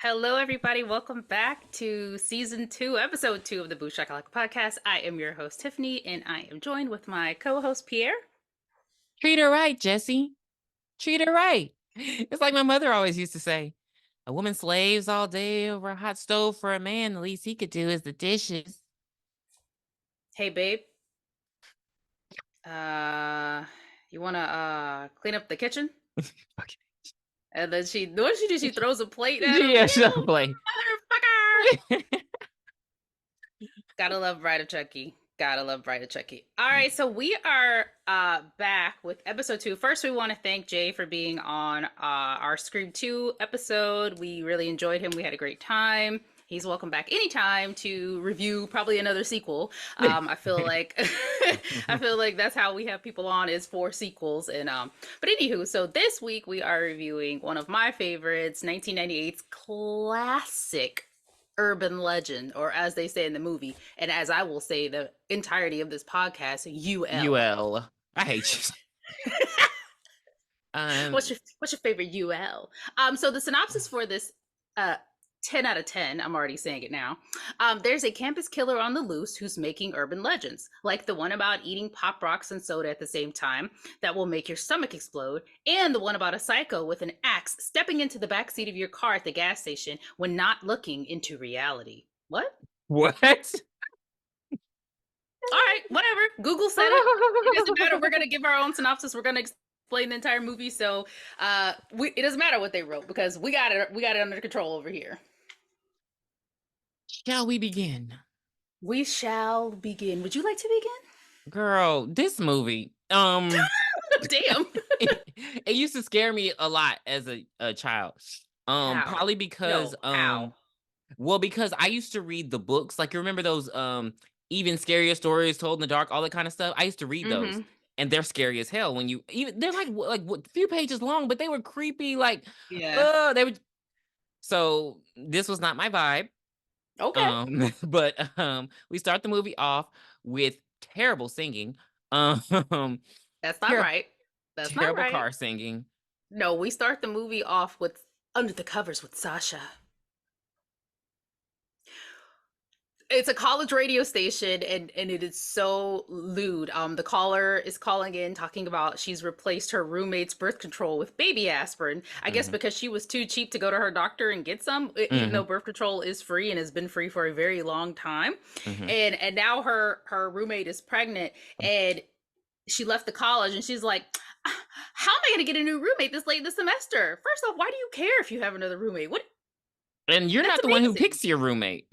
Hello, everybody. Welcome back to season 2, episode 2 of the Booshakalaka podcast. I am your host, Tiffany, and I am joined with my co-host, Pierre. Treat her right, Jesse. Treat her right. It's like my mother always used to say, a woman slaves all day over a hot stove for a man. The least he could do is the dishes. Hey, babe. You want to clean up the kitchen? Okay. And then what does she do? She throws a plate at him. Yeah, she'll play. Motherfucker! Gotta love Bride of Chucky. Gotta love Bride of Chucky. All right, so we are back with episode 2. First, we want to thank Jay for being on our Scream 2 episode. We really enjoyed him. We had a great time. He's welcome back anytime to review probably another sequel. I feel like I feel like that's how we have people on, is for sequels. And but anywho, so this week we are reviewing one of my favorites, 1998's classic urban legend, or as they say in the movie, and as I will say the entirety of this podcast, UL. UL. I hate you. What's your favorite UL? So the synopsis for this 10 out of 10, I'm already saying it now. There's a campus killer on the loose who's making urban legends, like the one about eating Pop Rocks and soda at the same time that will make your stomach explode, and the one about a psycho with an axe stepping into the backseat of your car at the gas station when not looking into reality. What? What? All right, whatever. Google said it. It doesn't matter. We're going to give our own synopsis. We're going to explain the entire movie. So it doesn't matter what they wrote, because we got it under control over here. Shall we begin? We shall begin. Would you like to begin? Girl, this movie. Damn. It used to scare me a lot as a child. How? Probably because how? Well, because I used to read the books. Like, you remember those even scarier stories told in the dark, all that kind of stuff? I used to read those. And they're scary as hell when you even they're like what, few pages long, but they were creepy. Like, yeah, they were. So this was not my vibe. Okay. But we start the movie off with terrible singing. That's not right. That's terrible not right. car singing. No, we start the movie off with Under the Covers with Sasha. It's a college radio station, and it is so lewd. The caller is calling in talking about she's replaced her roommate's birth control with baby aspirin. I guess because she was too cheap to go to her doctor and get some, even though birth control is free and has been free for a very long time. And now her roommate is pregnant, and she left the college, and she's like, how am I going to get a new roommate this late in the semester? First off, why do you care if you have another roommate? What? And you're not the one who picks your roommate.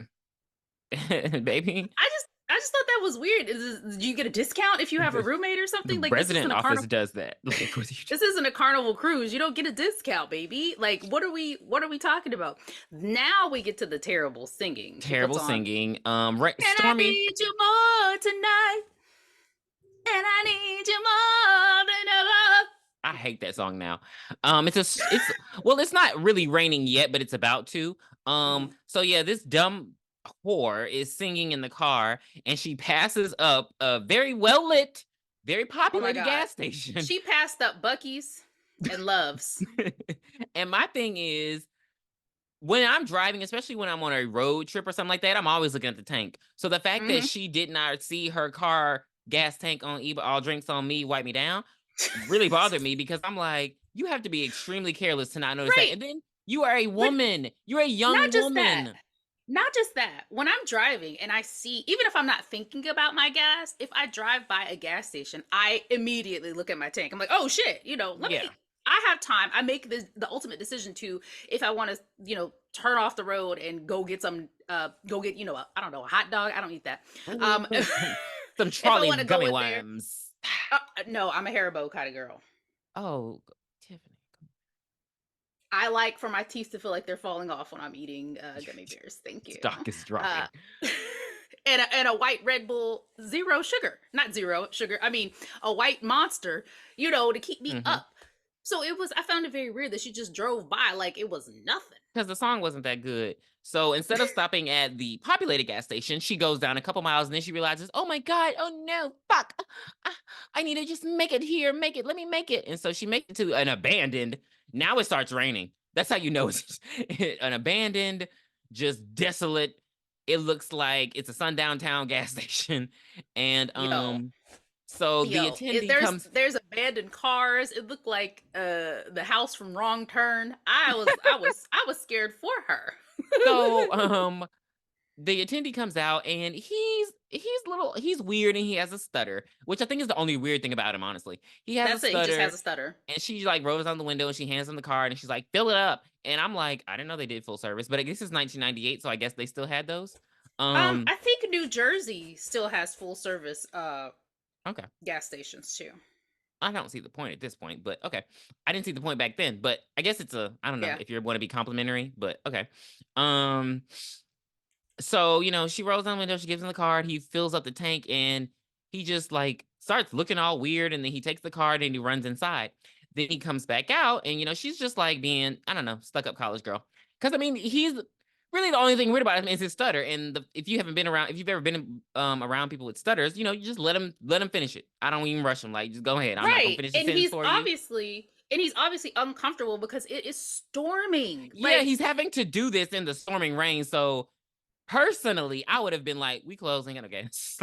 Baby, I just thought that was weird. Do you get a discount if you have a roommate or something? Like, resident office does that. Like, this isn't a Carnival cruise. You don't get a discount, baby. Like, what are we talking about? Now we get to the terrible singing. Terrible singing. Right, and Stormy. I need you more tonight. And I need you more than ever. I hate that song now. It's not really raining yet, but it's about to. So yeah, this dumb whore is singing in the car, and she passes up a very well lit, very populated gas station. She passed up Buc-ee's and Love's. And my thing is, when I'm driving, especially when I'm on a road trip or something like that, I'm always looking at the tank. So the fact that she did not see her car gas tank on eBay, all drinks on me, wipe me down, really bothered me, because I'm like, you have to be extremely careless to not notice that. And then you are a woman. You're a young woman. Not just that. When I'm driving and I see, even if I'm not thinking about my gas, if I drive by a gas station, I immediately look at my tank. I'm like, oh shit, let me, I have time. I make the ultimate decision to, if I want to, turn off the road and go get some, I don't know, a hot dog. I don't eat that. Some trolley gummy worms. No, I'm a Haribo kind of girl. Oh, Tiffany. I like for my teeth to feel like they're falling off when I'm eating gummy bears. Thank you. Stock is dropping. and a white Red Bull, zero sugar, not zero sugar. I mean, a white Monster, to keep me Mm-hmm. up. So I found it very weird that she just drove by like it was nothing. Because the song wasn't that good. So instead of stopping at the populated gas station, she goes down a couple miles and then she realizes, oh my God, oh no, fuck. I need to just make it here, let me make it. And so she makes it to an abandoned, now it starts raining. That's how you know it's an abandoned, just desolate. It looks like it's a sundown town gas station. And Yo, so the attendee comes. there's abandoned cars. It looked like the house from Wrong Turn. I was scared for her. So the attendee comes out and he's weird and he has a stutter, which I think is the only weird thing about him, honestly. He has That's a it. He just stutter has a stutter. and she like rolls down the window and she hands him the card and she's like, fill it up. And I'm like, I didn't know they did full service, but I guess it's 1998, so I guess they still had those. I think New Jersey still has full service Okay. gas stations too. I don't see the point at this point, but okay. I didn't see the point back then, but I guess it's I don't know if you want to be complimentary, but okay. So, she rolls down the window, she gives him the card, he fills up the tank, and he just like starts looking all weird, and then he takes the card and he runs inside. Then he comes back out, and she's just like being, I don't know, stuck up college girl. Because I mean, he's really the only thing weird about him is his stutter. And if you've ever been around people with stutters, you just let him finish it. I don't even rush him. Like, just go ahead. I'm not gonna finish the sentence for you. And he's obviously uncomfortable because it is storming. Yeah, he's having to do this in the storming rain. So personally, I would have been like, we closing it, okay? That's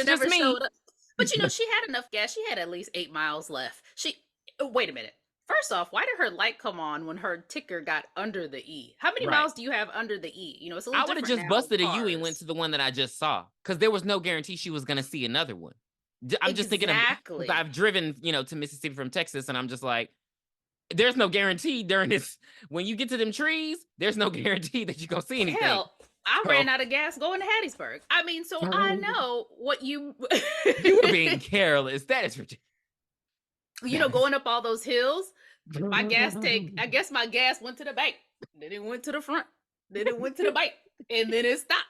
just me. Showed up. But she had enough gas. She had at least 8 miles left. Wait a minute. First off, why did her light come on when her ticker got under the E? How many miles do you have under the E? It's a little I would have just busted a U and went to the one that I just saw because there was no guarantee she was going to see another one. I'm just thinking of, I've driven, to Mississippi from Texas, and I'm just like, there's no guarantee during this. When you get to them trees, there's no guarantee that you're going to see anything. Hell, I ran out of gas going to Hattiesburg. I mean, so I know what you... You were being careless. That is ridiculous. Going up all those hills, my gas tank, I guess my gas went to the bank. Then it went to the front. Then it went to the bank. And then it stopped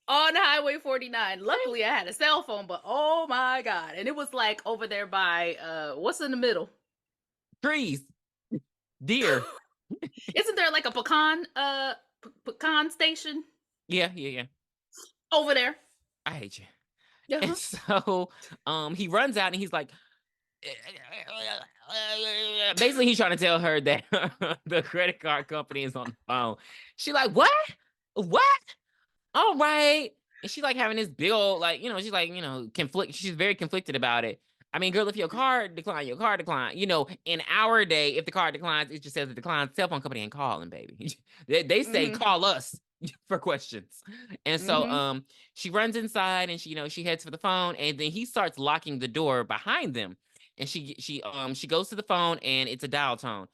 on Highway 49. Luckily, I had a cell phone, but oh my God. And it was like over there by, what's in the middle? Trees. Deer. Isn't there like a pecan station? Yeah. Over there. I hate you. And so he runs out and he's like, basically he's trying to tell her that the credit card company is on the phone. She like, what? All right. And she's like having this big old, like, she's like, she's very conflicted about it. I mean, girl, if your card decline. In our day, if the card declines, it just says it declines. Cell phone company ain't calling, baby. They say call us for questions. And so she runs inside and she heads for the phone, and then he starts locking the door behind them. And she goes to the phone and it's a dial tone.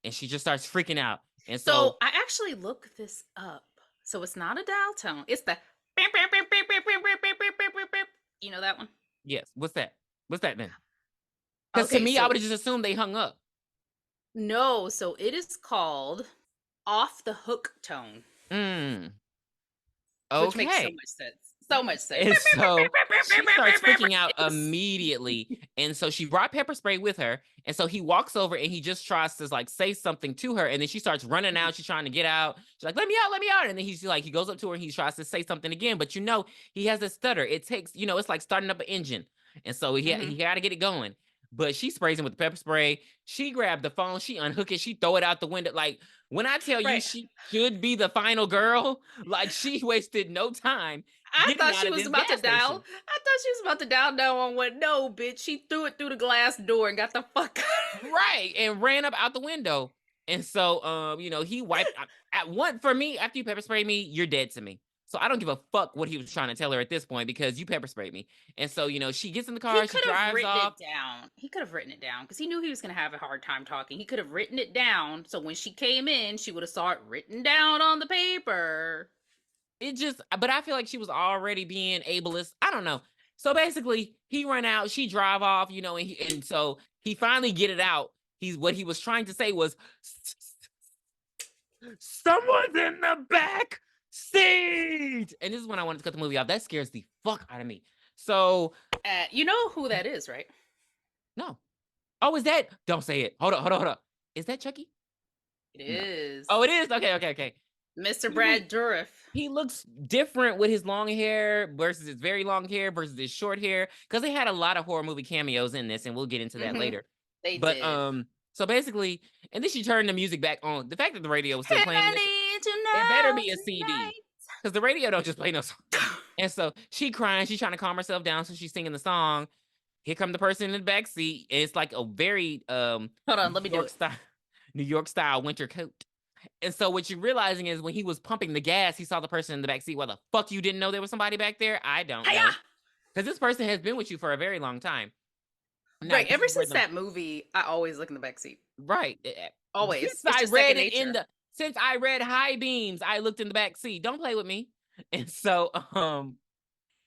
And she just starts freaking out. And so I actually looked this up. So it's not a dial tone. It's the you know that one? Yes. What's that? What's that then? Because to me, I would have just assumed they hung up. No, so it is called off the hook tone. Okay. Which makes so much sense. So much sense. And so she starts freaking out immediately. And so she brought pepper spray with her. And so he walks over and he just tries to like say something to her. And then she starts running out. She's trying to get out. She's like, let me out. And then he's like, he goes up to her and he tries to say something again. But he has a stutter. It takes, it's like starting up an engine. And so he got to get it going. But she sprays him with the pepper spray. She grabbed the phone. She unhooked it. She throw it out the window. Like, when I tell you she should be the final girl, like, she wasted no time. I thought she was about to dial 911. No, bitch. She threw it through the glass door and got the fuck out. Right. And ran up out the window. And so, he wiped for me, after you pepper sprayed me, you're dead to me. So I don't give a fuck what he was trying to tell her at this point because you pepper sprayed me. And so, she gets in the car, she drives off. He could have written it down because he knew he was going to have a hard time talking. He could have written it down. So when she came in, she would have saw it written down on the paper. But I feel like she was already being ableist. I don't know. So basically, he ran out, she drive off, and so he finally get it out. What he was trying to say was, someone's in the back seat. and this is when I wanted to cut the movie off. That scares the fuck out of me. So, you know who that is, right? no. Oh, is that? Don't say it. Hold on. Is that Chucky? It No. is. Oh, it is? Okay. Mr. Brad Dourif. He looks different with his long hair versus his very long hair versus his short hair. Because they had a lot of horror movie cameos in this, and we'll get into that later. They but did. So basically, and then she turned the music back on. The fact that the radio was still playing this, it better be a CD. Because the radio don't just play no song. And so she crying, she's trying to calm herself down, so she's singing the song. Here come the person in the back seat. And it's like a very hold on, let me do it. New York style winter coat. And so what you're realizing is when he was pumping the gas, he saw the person in the back seat. Why the fuck you didn't know there was somebody back there? I don't know. Because this person has been with you for a very long time. Now, right. Ever since that movie, I always look in the back seat. Right. Always. Since I read High Beams, I looked in the back seat. Don't play with me. And so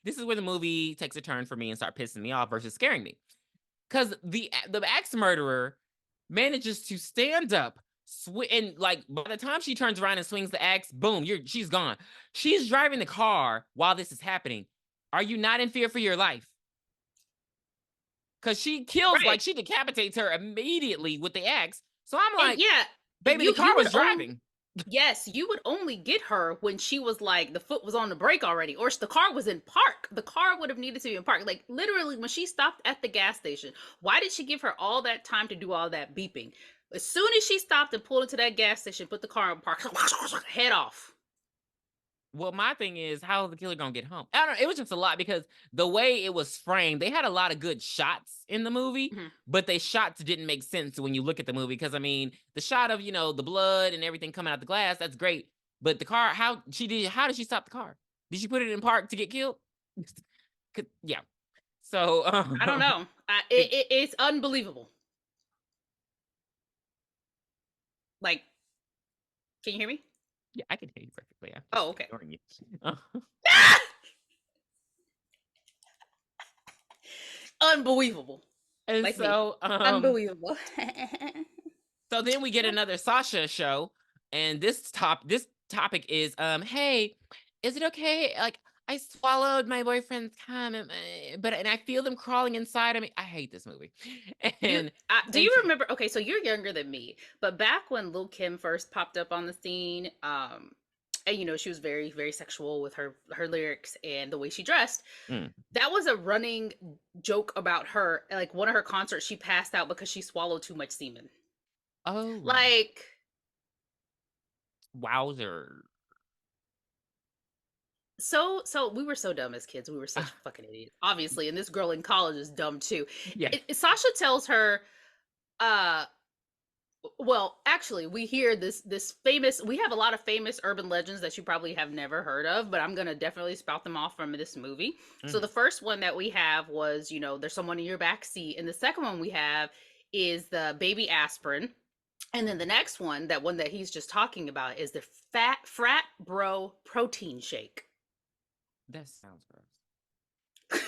this is where the movie takes a turn for me and start pissing me off versus scaring me. Because the axe murderer manages to stand up, and like by the time she turns around and swings the axe, boom, she's gone. She's driving the car while this is happening. Are you not in fear for your life? Because she kills, like she decapitates her immediately with the axe. So I'm like, yeah, baby, the car was driving. Yes, you would only get her when she was like, the foot was on the brake already, or the car was in park. The car would have needed to be in park. Like literally when she stopped at the gas station, why did she give her all that time to do all that beeping? As soon as she stopped and pulled into that gas station, put the car in park, head off. Well, my thing is, how is the killer gonna get home? I don't know. It was just a lot because the way it was framed, they had a lot of good shots in the movie, but the shots didn't make sense when you look at the movie. Because I mean, the shot of the blood and everything coming out the glass, that's great. But the car, how did she stop the car? Did she put it in park to get killed? Yeah. So I don't know. It's unbelievable. Like, can you hear me? Yeah, I can hear you perfectly. Oh, okay. Unbelievable. And like so, unbelievable. So then we get another Sasha show, and this topic is, hey, is it okay? Like, I swallowed my boyfriend's cum, and I feel them crawling inside of me. I hate this movie. And do you remember? Okay, so you're younger than me, but back when Lil' Kim first popped up on the scene, and she was very, very sexual with her lyrics and the way she dressed. That was a running joke about her. Like one of her concerts, she passed out because she swallowed too much semen. Oh, like, wowzer. So we were so dumb as kids. We were such fucking idiots, obviously. And this girl in college is dumb too. Yeah. Sasha tells her, well, actually, we hear this famous. We have a lot of famous urban legends that you probably have never heard of, but I'm gonna definitely spout them off from this movie. So the first one that we have was, there's someone in your back seat, and the second one we have is the baby aspirin, and then the next one, that he's just talking about, is the frat bro protein shake. That sounds gross.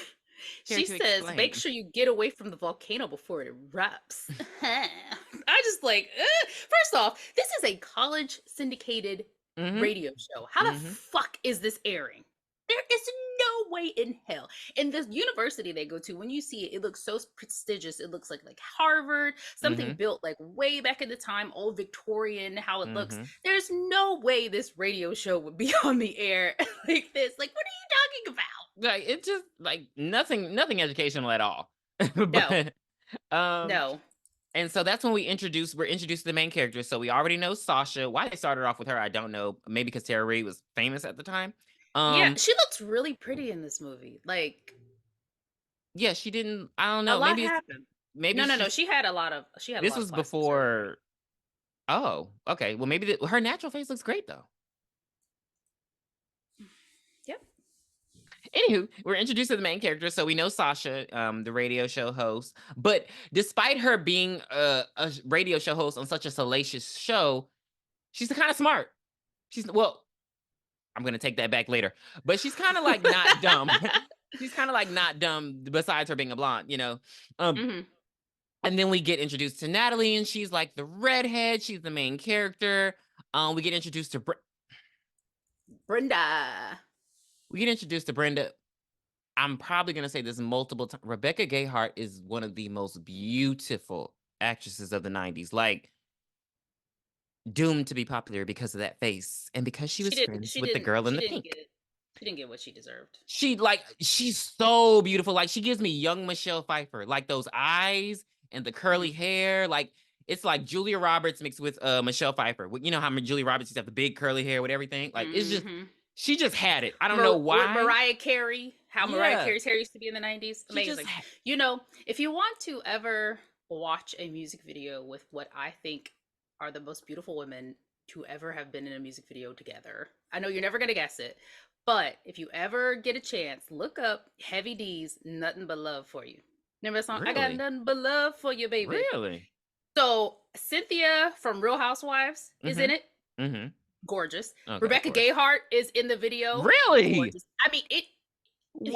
She says, make sure you get away from the volcano before it erupts. I just like, first off, this is a college syndicated radio show. How the fuck is this airing? There is no way in hell. And the university they go to, when you see it, it looks so prestigious. It looks like Harvard, something built like way back in the time, old Victorian, how it looks. There's no way this radio show would be on the air like this. Like, what are you talking about? Like, it's just like nothing educational at all. But, no. And so that's when we're introduced to the main character. So we already know Sasha. Why they started off with her, I don't know. Maybe because Tara Reid was famous at the time. Yeah, she looks really pretty in this movie. Like, yeah, she didn't. I don't know. A lot happened. Maybe no. She had a lot of. This was before. Oh, okay. Well, maybe her natural face looks great though. Yep. Anywho, we're introduced to the main character, so we know Sasha, the radio show host. But despite her being a radio show host on such a salacious show, she's kind of smart. I'm gonna take that back later, but she's kind of like not dumb. She's kind of like not dumb. Besides her being a blonde, And then we get introduced to Natalie, and she's like the redhead. She's the main character. We get introduced to Brenda. we get introduced to Brenda. I'm probably going to say this multiple times. Rebecca Gayheart is one of the most beautiful actresses of the 90s. Like, doomed to be popular because of that face and because she was friends with the girl in the pink. She didn't get what she deserved. She's so beautiful. Like, she gives me young Michelle Pfeiffer. Like, those eyes and the curly hair. Like, it's like Julia Roberts mixed with Michelle Pfeiffer. You know how Julia Roberts used to have the big curly hair with everything? Like, it's just, she just had it. I don't know why. Mariah Carey, Mariah Carey's hair used to be in the 90s. Amazing. You know, if you want to ever watch a music video with what I think are the most beautiful women to ever have been in a music video together, I know you're never going to guess it, but if you ever get a chance, look up Heavy D's Nothing But Love For You. Remember that song? Really? I got nothing but love for you, baby. Really? So Cynthia from Real Housewives is in it. Mm-hmm. Gorgeous. Okay, Rebecca Gayheart is in the video. Really? Gorgeous. I mean,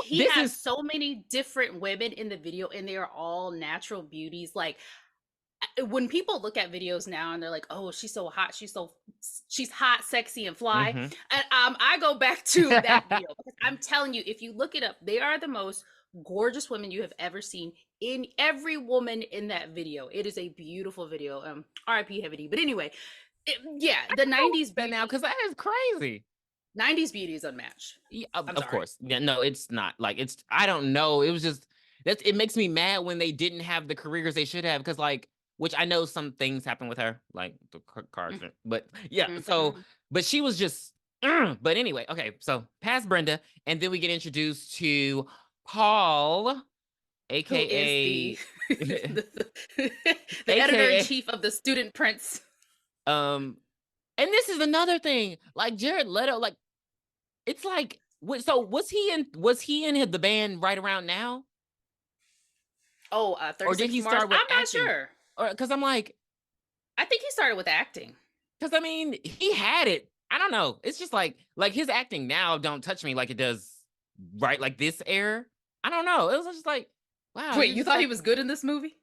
he has so many different women in the video, and they are all natural beauties. Like, when people look at videos now and they're like, "Oh, she's so hot. She's hot, sexy, and fly." And I go back to that video because I'm telling you, if you look it up, they are the most gorgeous women you have ever seen. In every woman in that video, it is a beautiful video. R.I.P. Heavy D. But anyway, the 90s beauty now, because that is crazy. 90s beauty is unmatched. Yeah, of course. Yeah, no, it's not. Like, it's, I don't know. It was just, it makes me mad when they didn't have the careers they should have, because, like, which I know some things happen with her, like the car accident, but yeah. So, but she was just, but anyway, okay. So past Brenda, and then we get introduced to Paul, aka the editor-in-chief of the Student Prince. And this is another thing, like Jared Leto, like, it's like, so was he in the band right around now? Oh, 36 or did he start with acting? I'm not sure. Or because I'm like, I think he started with acting. Because I mean, he had it. I don't know. It's just like his acting now don't touch me like it does, right? Like this era. I don't know. It was just like, wow. Wait, you thought he was good in this movie?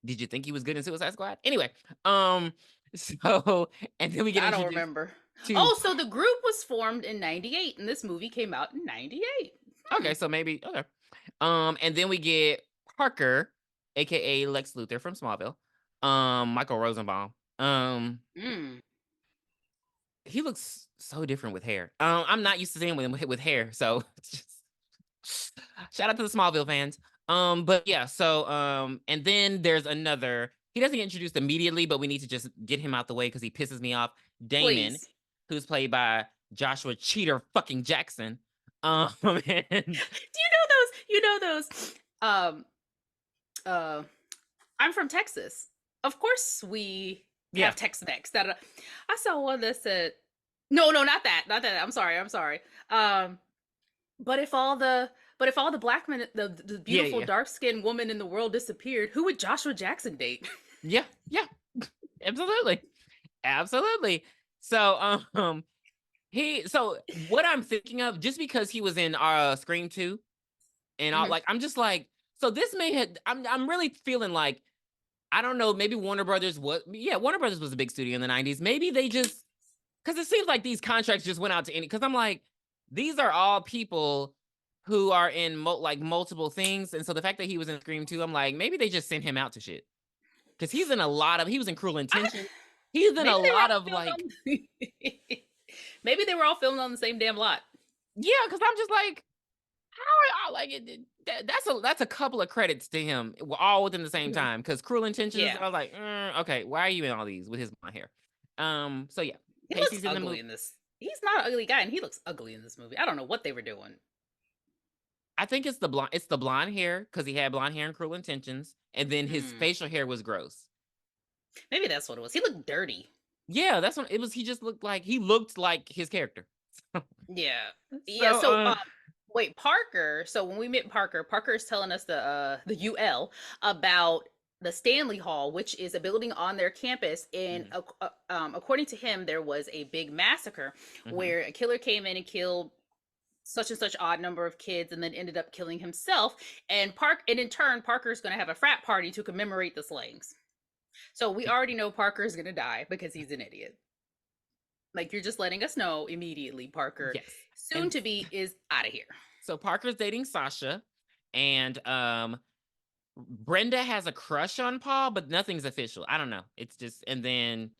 Did you think he was good in Suicide Squad? Anyway, so, and then we get. I don't remember. Oh, so the group was formed in '98, and this movie came out in '98. Okay, so maybe okay. And then we get Parker, aka Lex Luthor from Smallville, Michael Rosenbaum. He looks so different with hair. I'm not used to seeing him with hair, so just, shout out to the Smallville fans. But yeah, so and then there's another. He doesn't get introduced immediately, but we need to just get him out the way because he pisses me off. Damon, who's played by Joshua Cheater fucking Jackson. And do you know those? I'm from Texas. Of course we have Tex-Mex. That I saw one that said, no, not that. I'm sorry. But if all the black men, the beautiful dark-skinned woman in the world disappeared, who would Joshua Jackson date? Yeah, absolutely. So so what I'm thinking of, just because he was in Scream 2 and all, like, I'm just like, so this may have, I'm really feeling like, I don't know, maybe Warner Brothers was a big studio in the 90s. Maybe they just, because it seems like these contracts just went out to any, because I'm like, these are all people who are in multiple things. And so the fact that he was in Scream 2, I'm like, maybe they just sent him out to shit. Because he was in Cruel Intentions. He's in a lot of like... Maybe they were all filmed on the same damn lot. Yeah, because I'm just like, how are like it? That's a couple of credits to him, all within the same time. Because Cruel Intentions, I was like, okay, why are you in all these with his blonde hair? So yeah, he looks ugly in this. He's not an ugly guy, and he looks ugly in this movie. I don't know what they were doing. I think it's the blonde hair, because he had blonde hair in Cruel Intentions, and then his facial hair was gross. Maybe that's what it was. He looked dirty. Yeah, that's what it was. He looked like his character. So wait, Parker. So when we met Parker is telling us the UL about the Stanley Hall, which is a building on their campus. And according to him, there was a big massacre where a killer came in and killed such and such odd number of kids, and then ended up killing himself. And in turn, Parker's going to have a frat party to commemorate the slayings. So we already know Parker is going to die because he's an idiot. Like, you're just letting us know immediately, Parker. Yes. Soon And to be is out of here. so Parker's dating Sasha, and Brenda has a crush on Paul, but nothing's official. I don't know. It's just, and then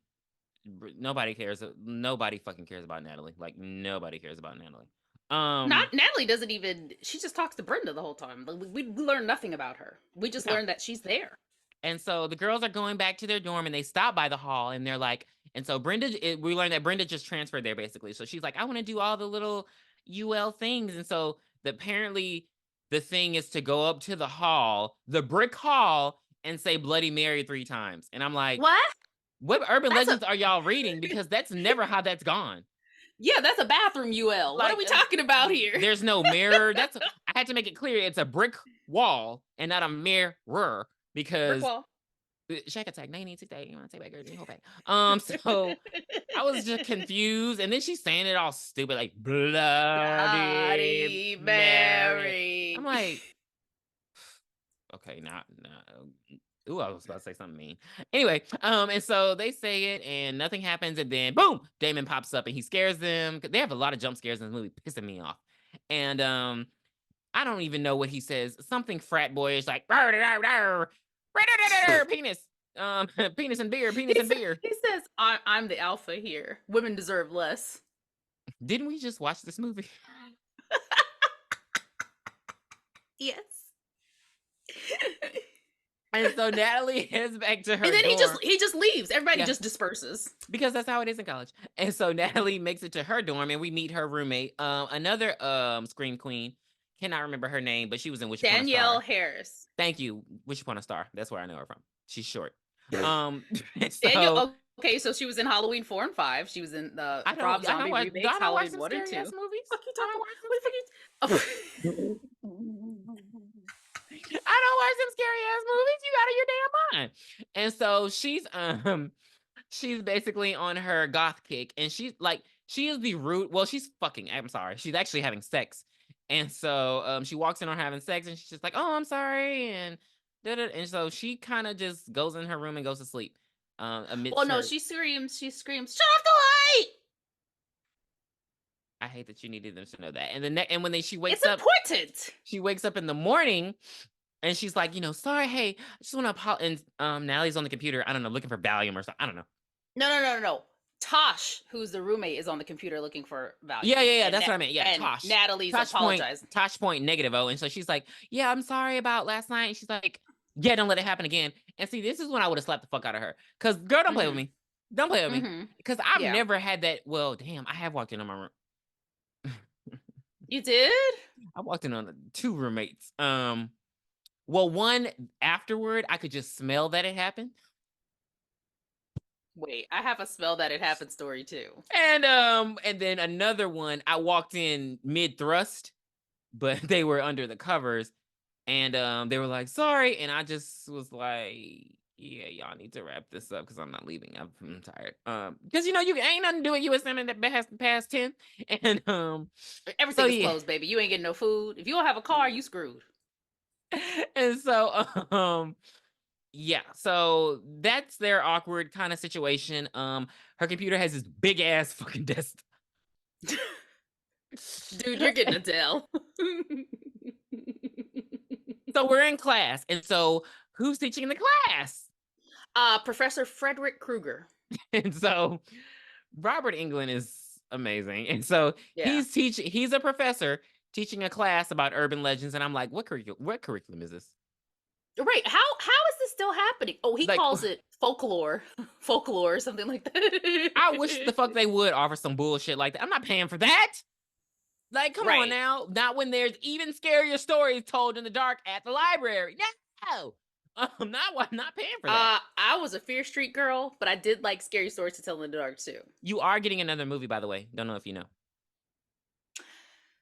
nobody cares. Nobody fucking cares about Natalie. Like, nobody cares about Natalie. Not Natalie doesn't even. She just talks to Brenda the whole time. We learn nothing about her. We just No. learn that she's there. And so the girls are going back to their dorm, and they stop by the hall, and they're like, and so we learned that Brenda just transferred there basically. So she's like, I want to do all the little UL things, and so apparently the thing is to go up to the hall, the brick hall, and say Bloody Mary 3 times. And I'm like, what urban legends are y'all reading? Because that's never how that's gone. Yeah, that's a bathroom UL. What are we talking about here? There's no mirror. I had to make it clear it's a brick wall and not a mirror, because Shack Attack 1968. You want to take back everything? So I was just confused, and then she's saying it all stupid, like Bloody Mary. I'm like, okay, not. Ooh, I was about to say something mean. Anyway, and so they say it, and nothing happens, and then boom, Damon pops up, and he scares them. They have a lot of jump scares in this movie, pissing me off. And I don't even know what he says. Something frat boyish, like penis, penis and beer, penis and beer. He says, "I'm the alpha here. Women deserve less." Didn't we just watch this movie? Yes. And so Natalie heads back to her and then dorm. he just leaves. Everybody just disperses because that's how it is in college. And so Natalie makes it to her dorm, and we meet her roommate, another scream queen. Cannot remember her name, but she was in Wish Upon a Star. Danielle Harris. Thank you, Wish Upon a Star. That's where I know her from. She's short. Danielle. Okay, so she was in Halloween 4 and 5. She was in the Rob Zombie remakes, Halloween 1 and 2. Movies? Fuck you talking about? I don't watch some scary ass movies. You out of your damn mind. And so she's basically on her goth kick, and she's like, she is the root. Well, she's fucking. I'm sorry. She's actually having sex, and so she walks in on having sex, and she's just like, oh, I'm sorry, and so she kind of just goes in her room and goes to sleep. She screams. She screams, "Shut off the light!" I hate that you needed them to know that. And when she wakes up, it's important. She wakes up in the morning, and she's like, sorry, hey, I just want to apologize. And Natalie's on the computer, I don't know, looking for Valium or something. I don't know. No. Tosh, who's the roommate, is on the computer looking for Valium. Yeah, that's what I meant. Yeah, and Tosh. Natalie's apologizing. Tosh point negative O. And so she's like, yeah, I'm sorry about last night. And she's like, yeah, don't let it happen again. And see, this is when I would have slapped the fuck out of her. Because, girl, don't play with me. Don't play with me. Because I've never had that. Well, damn, I have walked in on my room. You did? I walked in on 2 roommates. Well, one afterward, I could just smell that it happened. Wait, I have a smell that it happened story too. And then another one, I walked in mid thrust, but they were under the covers, and they were like, sorry, and I just was like, yeah, y'all need to wrap this up because I'm not leaving. I'm tired. Because you ain't nothing to do at USM in the past 10, and everything's closed, baby. You ain't getting no food. If you don't have a car, you screwed. And so yeah, so that's their awkward kind of situation. Her computer has this big ass fucking desk. Dude, you're getting a Dell. So we're in class, and so who's teaching the class? Professor Frederick Krueger. And so Robert Englund is amazing, and so he's a professor teaching a class about urban legends, and I'm like, what curriculum is this? Right, how is this still happening? Oh, he calls it folklore or something like that. I wish the fuck they would offer some bullshit like that. I'm not paying for that. Like, come on now. Not when there's even scarier stories told in the dark at the library. No. I'm not paying for that. I was a Fear Street girl, but I did like scary stories to tell in the dark too. You are getting another movie, by the way. Don't know if you know.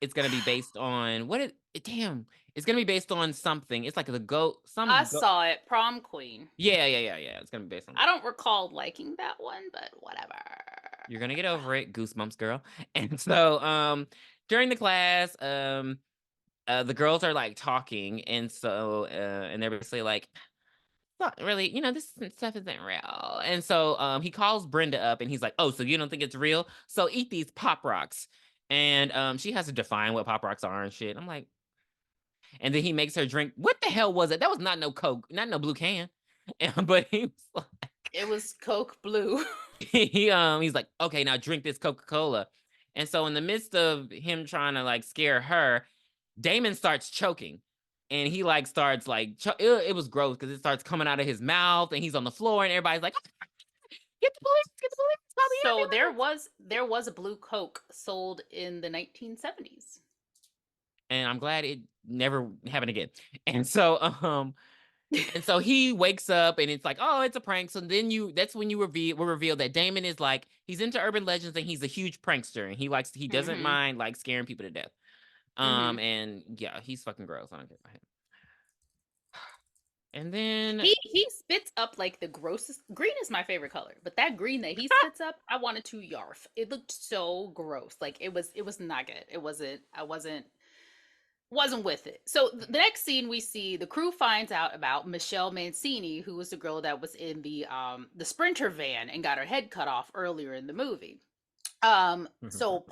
It's gonna be based on it's gonna be based on something. It's like I saw it, Prom Queen. Yeah. It's gonna be based on I don't recall liking that one, but whatever. You're gonna get over it, goosebumps, girl. And so during the class, the girls are like talking, and so and they're basically like, not really, this stuff isn't real. And so he calls Brenda up and he's like, oh, so you don't think it's real? So eat these Pop Rocks. And she has to define what Pop Rocks are and shit. I'm like, and then he makes her drink. What the hell was it? That was not no Coke, not no blue can. But he was like, it was Coke Blue. he's like, okay, now drink this Coca-Cola. And so in the midst of him trying to like scare her, Damon starts choking. And he like starts like it was gross because it starts coming out of his mouth and he's on the floor and everybody's like, get the police. So there was a blue Coke sold in the 1970s. And I'm glad it never happened again. And so he wakes up and it's like, oh, it's a prank. So then that's when you reveal that Damon is like, he's into urban legends and he's a huge prankster and he doesn't mind like scaring people to death. And yeah, he's fucking gross. I don't care about him. And then he spits up like the grossest. Green is my favorite color, but that green that he spits up, I wanted to yarf. It looked so gross. Like it was not good. I wasn't with it. So the next scene we see the crew finds out about Michelle Mancini, who was the girl that was in the Sprinter van and got her head cut off earlier in the movie. So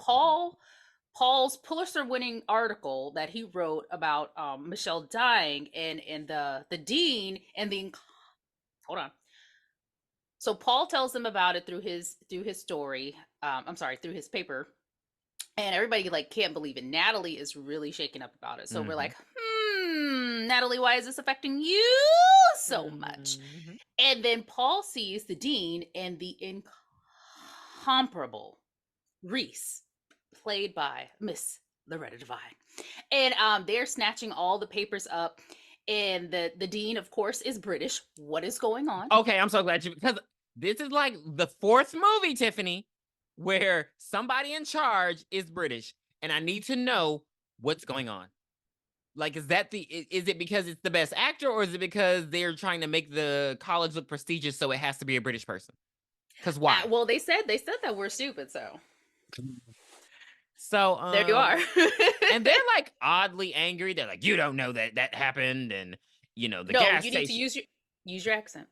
Paul's Pulitzer-winning article that he wrote about Michelle dying and the dean and the hold on. So Paul tells them about it through his story. Through his paper. And everybody like can't believe it. Natalie is really shaken up about it. So we're like, Natalie, why is this affecting you so much? And then Paul sees the dean and the incomparable Reese, played by Miss Loretta Devine. And they're snatching all the papers up. And the dean, of course, is British. What is going on? Okay, I'm so glad because this is like the fourth movie, Tiffany, where somebody in charge is British, and I need to know what's going on. Like, is it because it's the best actor, or is it because they're trying to make the college look prestigious, so it has to be a British person? Because why? Well, they said that we're stupid, so. So there you are. And they're like oddly angry. They're like, you don't know that happened, and the gas station. No, you need to use your accent.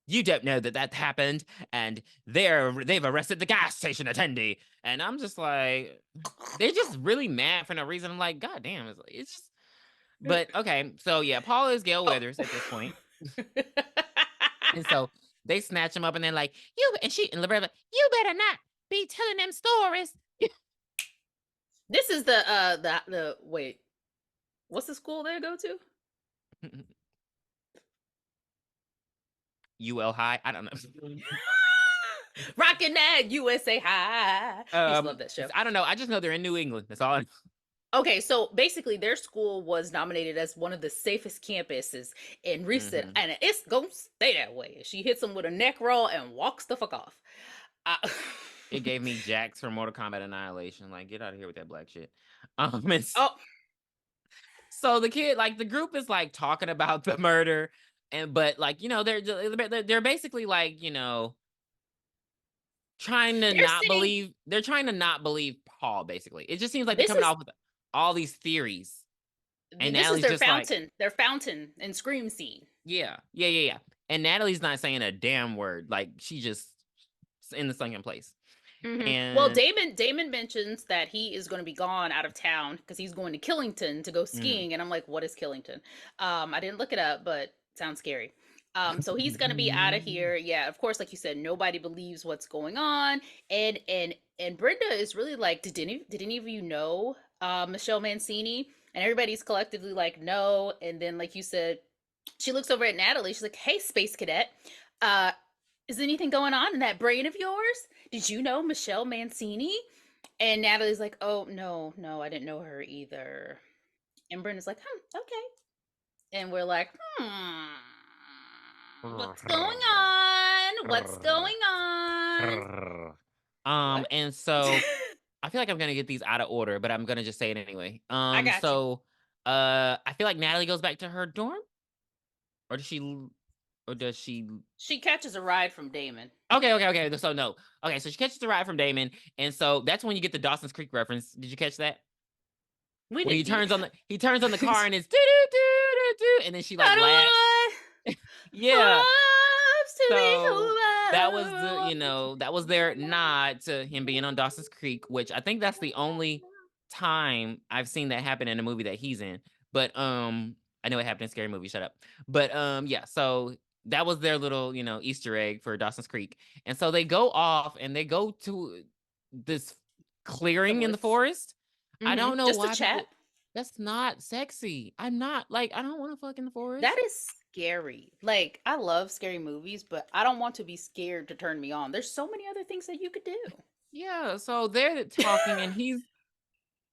You don't know that happened, and they've arrested the gas station attendee. And I'm just like, they're just really mad for no reason. I'm like, God damn, it's just. But okay, so yeah, Paul is Gail Weathers at this point. And so they snatch him up, and they're like, and Loretta, you better not be telling them stories. This is the wait, what's the school they go to? UL High? I don't know. Rockin' that USA High. I used to love that show. I don't know. I just know they're in New England. That's all I know. Okay, so basically their school was nominated as one of the safest campuses in Reese said, and it's gonna stay that way. She hits him with a neck roll and walks the fuck off. It gave me Jax from Mortal Kombat Annihilation. Like, get out of here with that black shit. So the kid, like, the group is like talking about the murder, but like, they're basically like, trying to not believe Paul. Basically, it just seems like they're coming off with all these theories. And this Natalie's is their just fountain, their fountain and scream scene. Yeah. And Natalie's not saying a damn word. Like, she just in the sunken place. And well, Damon mentions that he is going to be gone out of town because he's going to Killington to go skiing, and I'm like, what is Killington? I didn't look it up, but it sounds scary. So he's going to be out of here. Yeah, of course, like you said, nobody believes what's going on, and Brenda is really like, did any of you know Michelle Mancini? And everybody's collectively like, no. And then, like you said, she looks over at Natalie. She's like, hey, space cadet, is anything going on in that brain of yours? Did you know Michelle Mancini? And Natalie's like, oh, no, I didn't know her either. And Brenda's like, okay. And we're like, what's going on? And so I feel like I'm gonna get these out of order, but I'm gonna just say it anyway. I got you. I feel like Natalie goes back to her dorm, or does she? She catches a ride from Damon. Okay. So no. Okay, so she catches the ride from Damon, and so that's when you get the Dawson's Creek reference. Did you catch that? When he turns on the car and it's do do do do do, and then she like laughs. Yeah. So that was the that was their nod to him being on Dawson's Creek, which I think that's the only time I've seen that happen in a movie that he's in. But I know it happened in Scary Movie, shut up. But yeah, so that was their little, Easter egg for Dawson's Creek. And so they go off and they go to this clearing in the woods. forest. I don't know Just why to chat. people, that's not sexy. I'm not like, I don't want to fuck in the forest. That is scary. Like, I love scary movies, but I don't want to be scared to turn me on. There's so many other things that you could do. Yeah, so they're talking and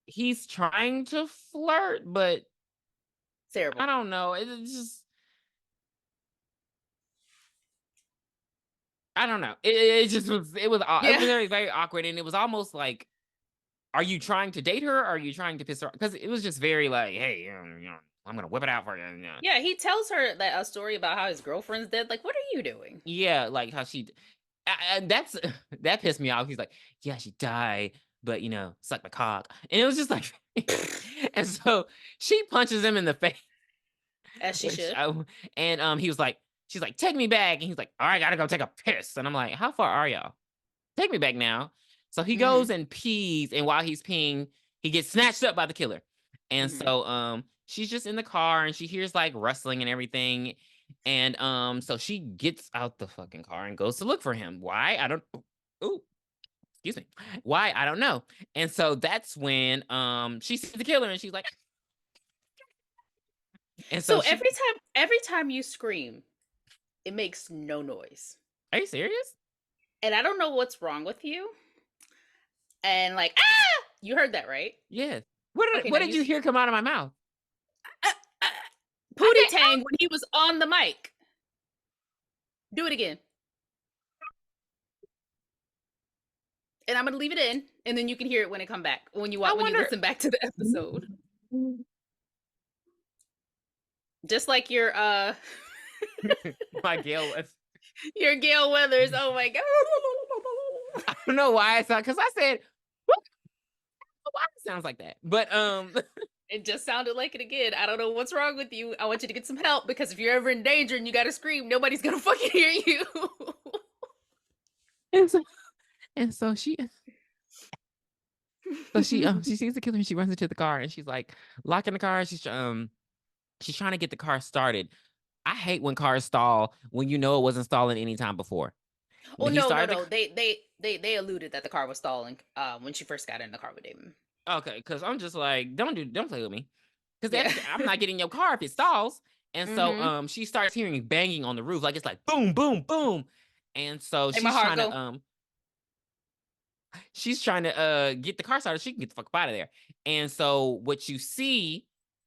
he's trying to flirt, but It's terrible. I don't know. It's just, I don't know. It just was, it was very, very awkward. And it was almost like, are you trying to date her? Or are you trying to piss her off? Because it was just very like, hey, I'm going to whip it out for you. Yeah, he tells her that a story about how his girlfriend's dead. Like, what are you doing? Yeah, like how she, and that pissed me off. He's like, yeah, she died, but suck my cock. And it was just like, and so she punches him in the face. As she should. And he was like, she's like, take me back. And he's like, all right, I gotta go take a piss. And I'm like, how far are y'all? Take me back now. So he goes and pees, and while he's peeing, he gets snatched up by the killer. And so she's just in the car and she hears like rustling and everything. And so she gets out the fucking car and goes to look for him. Why? I don't excuse me. Why? I don't know. And so that's when she sees the killer and she's like, and so every time you scream, it makes no noise. Are you serious? And I don't know what's wrong with you. And like, you heard that, right? Yes. What did you hear come out of my mouth? Pootie Tang when he was on the mic. Do it again. And I'm gonna leave it in, and then you can hear it when it come back. When you listen back to the episode. Just like your my Gail Weathers. Your Gail Weathers. Oh my god. I don't know why I thought, because I said, why it sounds like that. But it just sounded like it again. I don't know what's wrong with you. I want you to get some help, because if you're ever in danger and you gotta scream, nobody's gonna fucking hear you. and so she she sees the killer and she runs into the car and she's like locking the car. She's trying to get the car started. I hate when cars stall when it wasn't stalling any time before. Oh no. They alluded that the car was stalling when she first got in the car with Damon. Okay, because I'm just like, don't play with me, because I'm not getting your car if it stalls. And so she starts hearing banging on the roof, like it's like boom, boom, boom. And so she's trying to get the car started. She can get the fuck out of there. And so what you see,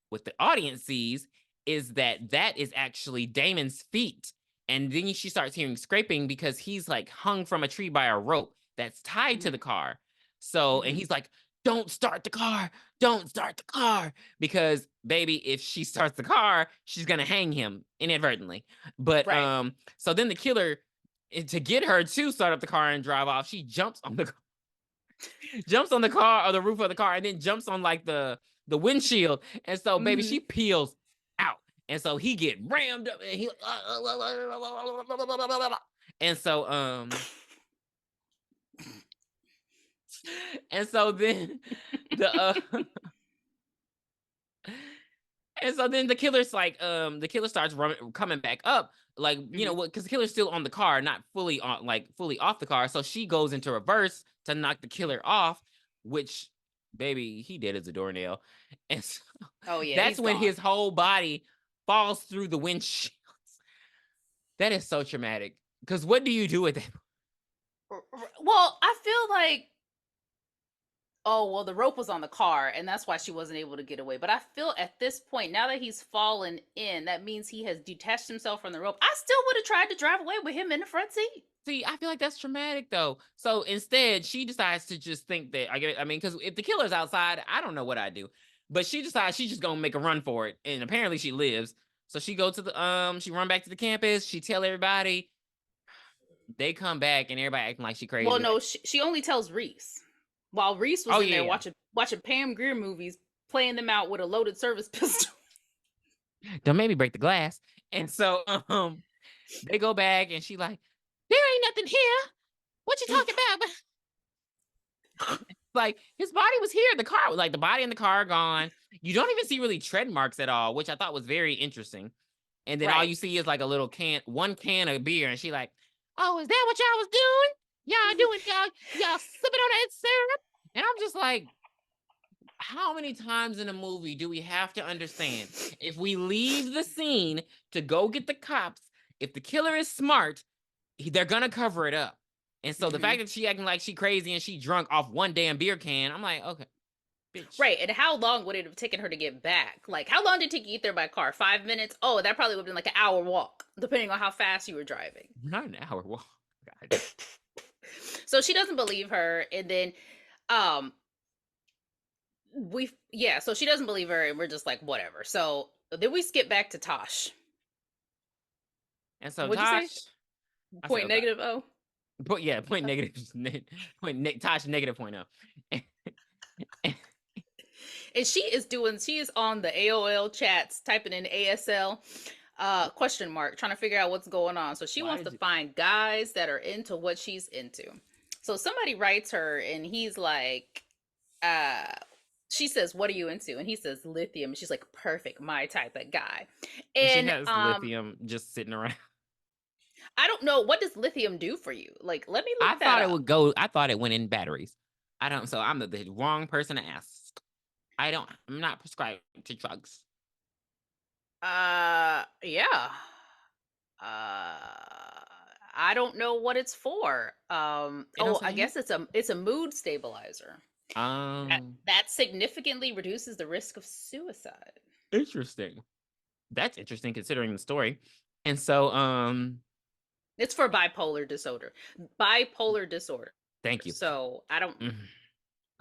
what the audience sees, is that is actually Damon's feet. And then she starts hearing scraping because he's like hung from a tree by a rope that's tied to the car. So, and he's like, don't start the car. Don't start the car. Because baby, if she starts the car, she's going to hang him inadvertently. But, so then the killer, to get her to start up the car and drive off, she jumps on the car or the roof of the car, and then jumps on like the windshield. And so baby, she peels out. And so he get rammed up and and so and so then and so then the killer's like the killer starts coming back up, like because the killer's still on the car, not fully off the car. So she goes into reverse to knock the killer off, which baby, he dead as a doornail. And so that's when his whole body falls through the windshield. That is so traumatic. Because what do you do with that? Well, I feel like, the rope was on the car, and that's why she wasn't able to get away. But I feel at this point, now that he's fallen in, that means he has detached himself from the rope. I still would have tried to drive away with him in the front seat. See, I feel like that's traumatic, though. So instead, she decides to just think that, because if the killer's outside, I don't know what I'd do. But she decides she's just gonna make a run for it, and apparently she lives. So she goes to the she run back to the campus. She tell everybody. They come back and everybody acting like she crazy. Well, no, she only tells Reese. While Reese was in there watching Pam Grier movies, playing them out with a loaded service pistol. Don't make me break the glass. And so they go back and she like, there ain't nothing here. What you talking about? Like his body was here. The car, like the body in the car gone. You don't even see really tread marks at all, which I thought was very interesting. And then all you see is like a little one can of beer. And she like, oh, is that what y'all was doing? Y'all doing, y'all sipping on that syrup? And I'm just like, how many times in a movie do we have to understand if we leave the scene to go get the cops, if the killer is smart, they're gonna cover it up. And so the fact that she acting like she crazy and she drunk off one damn beer can, I'm like, okay, bitch. Right, and how long would it have taken her to get back? Like, how long did it take you to get there by car? 5 minutes? Oh, that probably would have been like an hour walk, depending on how fast you were driving. Not an hour walk. God. So she doesn't believe her, and then um so she doesn't believe her, and we're just like, whatever. So then we skip back to Tosh. And so What'd Tosh, you say? Point negative O. Point negative, Tosh negative point O. And she is on the AOL chats, typing in ASL question mark, trying to figure out what's going on. So she wants to find guys that are into what she's into. So somebody writes her, and he's like, she says, what are you into? And he says lithium. And she's like, perfect, my type of guy. And she has lithium just sitting around. I don't know, what does lithium do for you? Like, let me look I that thought up. I thought it went in batteries. So I'm the wrong person to ask. I'm not prescribed to drugs. Yeah. I don't know what it's for. I guess it's a mood stabilizer. That significantly reduces the risk of suicide. Interesting. That's interesting considering the story. And so it's for bipolar disorder. Thank you. So I don't.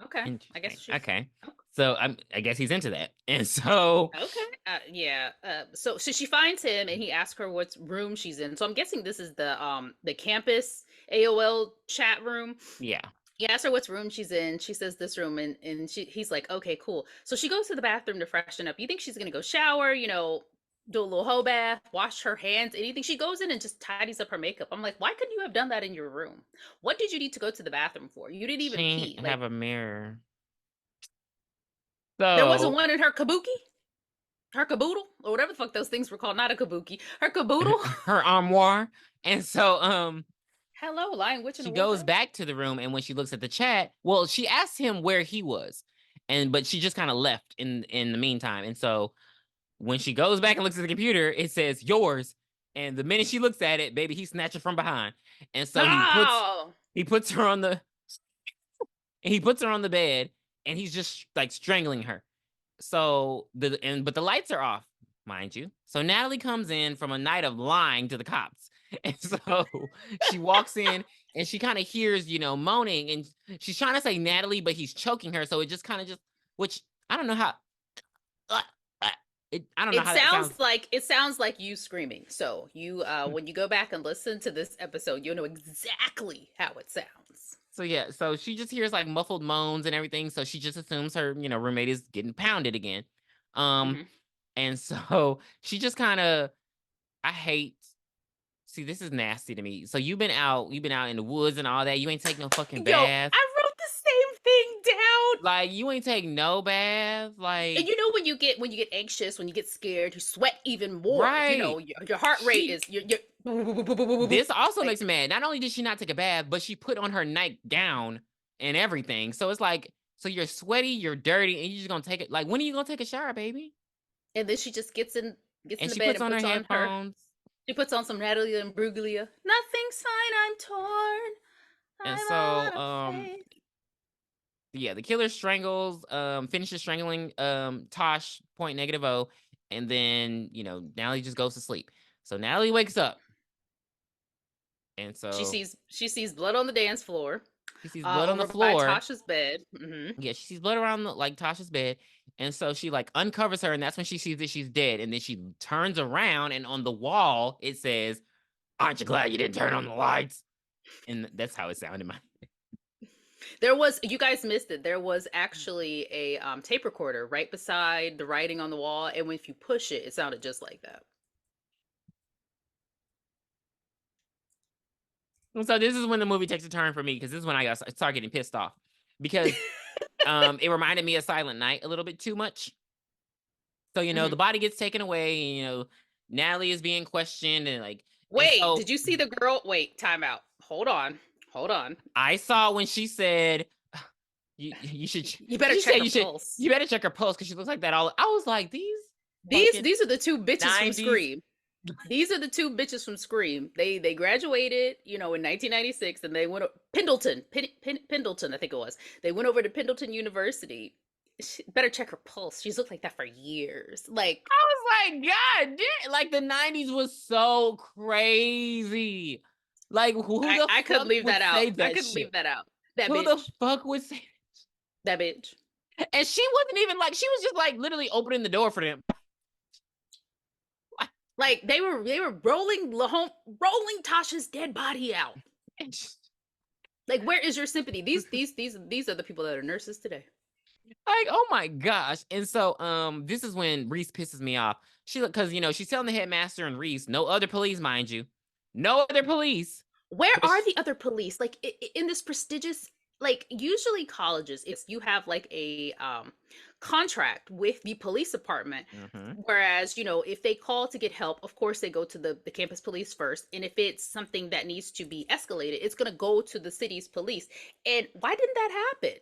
Okay. I guess okay. So I guess he's into that. And so okay. Yeah. So she finds him, and he asks her what room she's in. So I'm guessing this is the campus AOL chat room. Yeah. He asks her what room she's in. She says this room, and he's like, okay, cool. So she goes to the bathroom to freshen up. You think she's gonna go shower, do a little hoe bath, wash her hands, anything? She goes in and just tidies up her makeup. I'm like, why couldn't you have done that in your room? What did you need to go to the bathroom for? You didn't even pee. Have a mirror. So there wasn't one in her kabuki? Her caboodle? Or whatever the fuck those things were called. Not a kabuki. Her caboodle? Her armoire. And so hello, Lion Witch. She goes back to the room, and when she looks at the chat, well, she asked him where he was, but she just kind of left in the meantime. And so when she goes back and looks at the computer, it says yours. And the minute she looks at it, baby, he snatched her from behind. And so he puts her on the bed, and he's just like strangling her. So but the lights are off, mind you. So Natalie comes in from a night of lying to the cops. And so she walks in, and she kind of hears, moaning, and she's trying to say Natalie, but he's choking her. So it just kind of which I don't know how. It sounds like you screaming. So you, when you go back and listen to this episode, you'll know exactly how it sounds. So yeah, so she just hears like muffled moans and everything. So she just assumes her, roommate is getting pounded again. And so she just kind of, see, this is nasty to me. So you've been out in the woods and all that. You ain't take no fucking bath. I wrote the same thing down. Like, you ain't take no bath. Like, and when you get anxious, when you get scared, you sweat even more. Right. Your heart rate is This also makes me mad. Not only did she not take a bath, but she put on her nightgown and everything. So it's like, so you're sweaty, you're dirty, and you're just gonna take it. Like, when are you gonna take a shower, baby? And then she just gets in the bed puts on her headphones. She puts on some Natalie Imbruglia. Nothing's fine, I'm torn. And so, yeah, the killer strangles, finishes strangling Tosh, point negative O, and then, Natalie just goes to sleep. So Natalie wakes up. And so she sees blood on the dance floor. She sees blood on the floor by Tasha's bed. Mm-hmm. Yeah, she sees blood around Tasha's bed, and so she uncovers her, and that's when she sees that she's dead. And then she turns around, and on the wall it says, "Aren't you glad you didn't turn on the lights?" And that's how it sounded. You guys missed it. There was actually a tape recorder right beside the writing on the wall, and if you push it, it sounded just like that. And so this is when the movie takes a turn for me, because this is when I start getting pissed off, because it reminded me of Silent Night a little bit too much. So the body gets taken away, and Natalie is being questioned, and Wait, so did you see the girl? Wait, time out. Hold on. Hold on. I saw when she said, you should. You better She check said her you should. pulse. You better check her pulse, because she looks like that all. I was like, these These are the two bitches from 90s. Scream. These are the two bitches from Scream. They graduated, in 1996, and they went Pendleton, Pendleton, I think it was. They went over to Pendleton University. She better check her pulse. She's looked like that for years. Like, I was like, God damn! Like, the 90s was so crazy. Like, who the I could fuck leave would that out. say I that could shit? leave that out. That Who bitch. the fuck would say that bitch? And she wasn't even she was just literally opening the door for them. Like they were rolling Tasha's dead body out. Like, where is your sympathy? These are the people that are nurses today. Like, oh my gosh. And so this is when Reese pisses me off. Because she's telling the headmaster and Reese, no other police, mind you. No other police. Where are the other police? Like, in this prestigious, like, usually colleges, if you have like a contract with the police department, whereas if they call to get help, of course they go to the campus police first, and if it's something that needs to be escalated, it's going to go to the city's police. And why didn't that happen?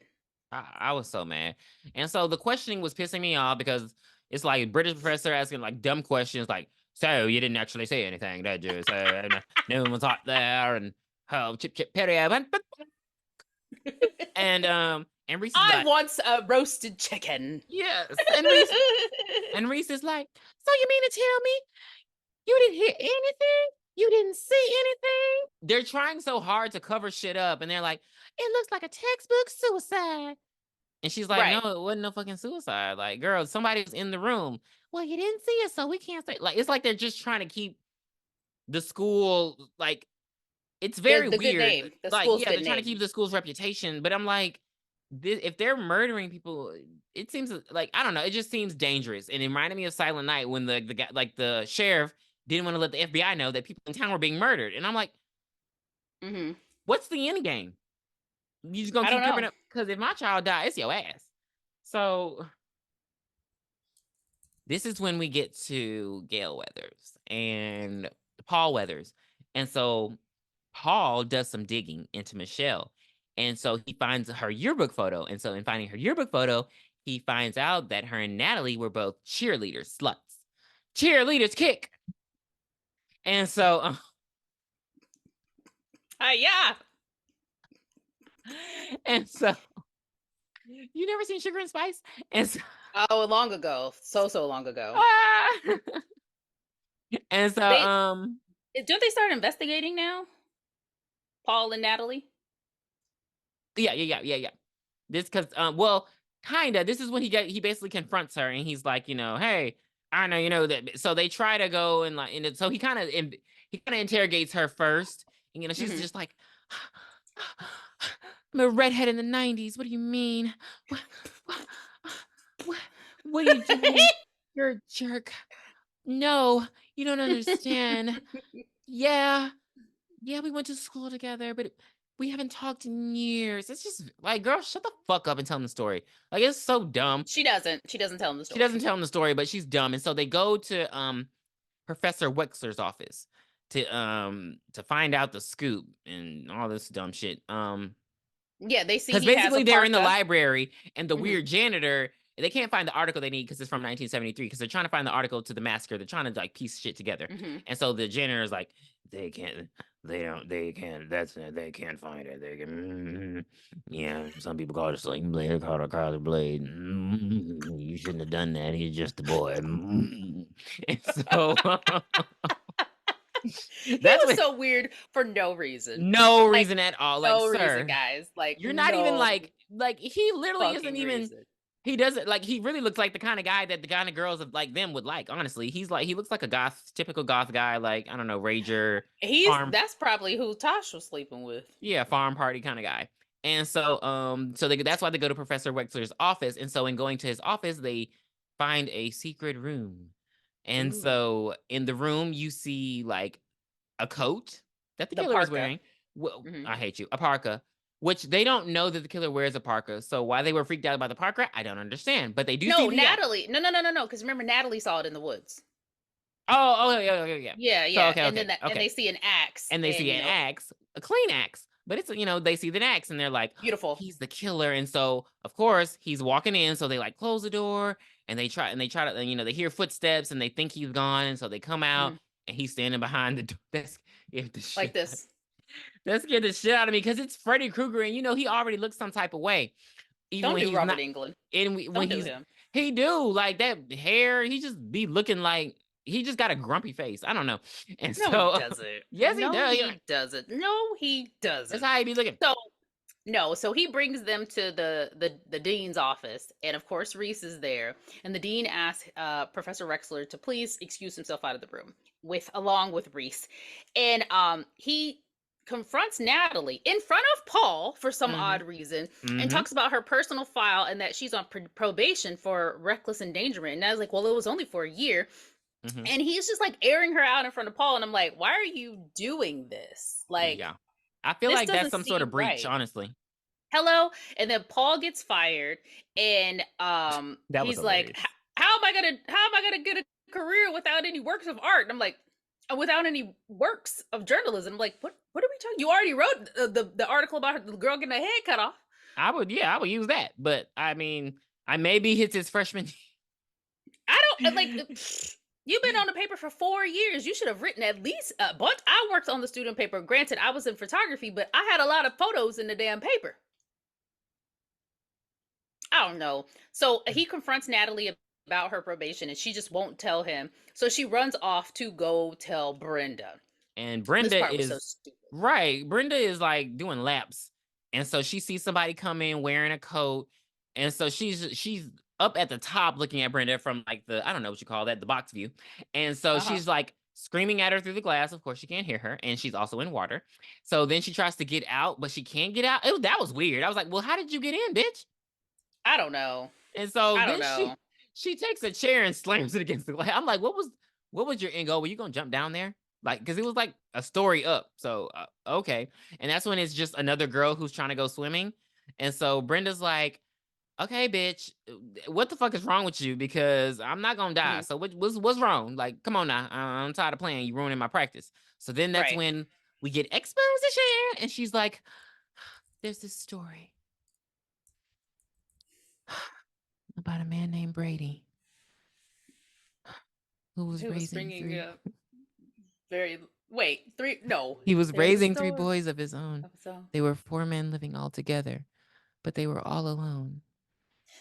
I was so mad. And so the questioning was pissing me off, because it's like a British professor asking dumb questions like, so you didn't actually say anything, did you? So no one was out there, and chip chip perry. And Reese is I want a roasted chicken. Yes. And Reese is like, so you mean to tell me you didn't hear anything? You didn't see anything? They're trying so hard to cover shit up, and they're like, it looks like a textbook suicide. And she's like, no, it wasn't no fucking suicide. Like, girl, somebody was in the room. Well, you didn't see it, so we can't say. Like, it's like they're just trying to keep the school, it's very the weird. Good name. The like, school's yeah, good they're trying name. to keep the school's reputation. But I'm like, if they're murdering people, it seems like, I don't know, it just seems dangerous. And it reminded me of Silent Night, when the guy, the sheriff didn't want to let the FBI know that people in town were being murdered. And I'm like, what's the end game? You just gonna keep covering up? Because if my child dies, it's your ass. So this is when we get to Gail Weathers and Paul Weathers. And so Paul does some digging into Michelle. And so he finds her yearbook photo. And so in finding her yearbook photo, he finds out that her and Natalie were both cheerleaders, sluts. Cheerleaders kick. And so yeah. And so you never seen Sugar and Spice? And so, long ago. So long ago. And so don't they start investigating now? Paul and Natalie? Yeah. This because well, kinda. This is when he basically confronts her, and he's like, hey, I know, that. So they try to go and so he kind of interrogates her first, and she's just like, I'm a redhead in the 90s. What do you mean? What are you doing? You're a jerk. No, you don't understand. Yeah, we went to school together, but we haven't talked in years. It's just like, girl, shut the fuck up and tell them the story. Like, it's so dumb. She doesn't tell him the story. She doesn't tell him the story, but she's dumb. And so they go to Professor Wexler's office to find out the scoop and all this dumb shit. Yeah, they see because basically they're in the library, and the weird janitor, they can't find the article they need because it's from 1973, because they're trying to find the article to the massacre. They're trying to piece shit together. And so the janitor is like, they can't find it. They can, yeah, some people call it a sling blade, call it a Carly blade. You shouldn't have done that. He's just a boy. And so that was so weird for no reason. No reason at all. No sir, reason, guys. Like, you're not even like he literally isn't even reason. He doesn't he really looks like the kind of guy that the kind of girls like them would like. Honestly, he looks like a typical goth guy, I don't know, rager. That's probably who Tosh was sleeping with. Yeah, farm party kind of guy. And so that's why they go to Professor Wexler's office. And so in going to his office, they find a secret room. And so in the room, you see a coat that the killer was wearing. Well, Mhm. I hate you. A parka. Which they don't know that the killer wears a parka. So why they were freaked out about the parka, I don't understand. But they do see No, the axe. Natalie. No. Because remember, Natalie saw it in the woods. Yeah. Yeah, So yeah. And then and okay. they see an axe, And they and see an axe, a clean axe. But it's they see the axe and they're like, beautiful. he's the killer. And so of course he's walking in. So they like close the door and they try to they hear footsteps and they think he's gone. And so they come out Mhm. and he's standing behind the door. That's if the Like shit. this. That scared the shit out of me because it's Freddy Krueger and he already looks some type of way. Even Don't when do he's Robert not Englund. when Don't do he's him. he do like that hair, he just be looking like he just got a grumpy face. I don't know. And No, he so doesn't. yes, he No, does. he doesn't. No, he That's doesn't. how he be looking. So no, so he brings them to the dean's office, and of course Reese is there, and the dean asks Professor Rexler to please excuse himself out of the room along with Reese, and he confronts Natalie in front of Paul for some Mm-hmm. odd reason, and Mm-hmm. talks about her personal file and that she's on probation for reckless endangerment. And I was like, well, it was only for a year. Mm-hmm. And he's just like airing her out in front of Paul, and I'm like, why are you doing this? Like, Yeah. I feel this like that's doesn't some sort of seem breach, right. honestly. Hello. And then Paul gets fired, and That was he's like, hilarious. how am I gonna get a career without any works of art? And I'm like, without any works of journalism. I'm like, what are we talking? You already wrote the article about the girl getting her head cut off. I would use that. But I mean, I maybe hits his freshman. I don't like. You've been on the paper for 4 years. You should have written at least a bunch. I worked on the student paper. Granted, I was in photography, but I had a lot of photos in the damn paper. I don't know. So he confronts Natalie about her probation, and she just won't tell him. So she runs off to go tell Brenda. And This Brenda part was so is stupid. right. Brenda is like doing laps. And so she sees somebody come in wearing a coat. And so she's up at the top looking at Brenda from like I don't know what you call that, the box view. And so Uh-huh. she's like screaming at her through the glass. Of course, she can't hear her. And she's also in water. So then she tries to get out, but she can't get out. That was weird. I was like, well, how did you get in, bitch? I don't know. And so I don't then know. she takes a chair and slams it against the glass. I'm like, what was your end goal? Were you gonna jump down there? Like, because it was like a story up. So okay, and that's when it's just another girl who's trying to go swimming, and so Brenda's like, okay, bitch, what the fuck is wrong with you? Because I'm not gonna die. Mhm. So what's wrong? Like, come on now, I'm tired of playing. You ruining my practice. So then that's Right. when we get exposition, and she's like, there's this story about a man named Brady who was Who was raising bringing three. very wait, three no. He was There's a raising three story. boys of his own. So They were 4 men living all together, but they were all alone.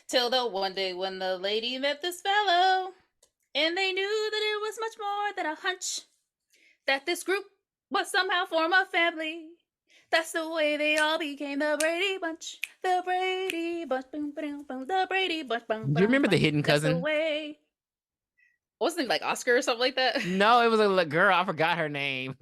till the one day when the lady met this fellow, and they knew that it was much more than a hunch, that this group was somehow form a family. That's the way they all became the Brady Bunch. The Brady Bunch. Boom, boom, boom, the Brady Bunch. Boom, Do you remember boom, the hidden that's the cousin? way. Wasn't it like Oscar or something like that? No, it was a girl. I forgot her name.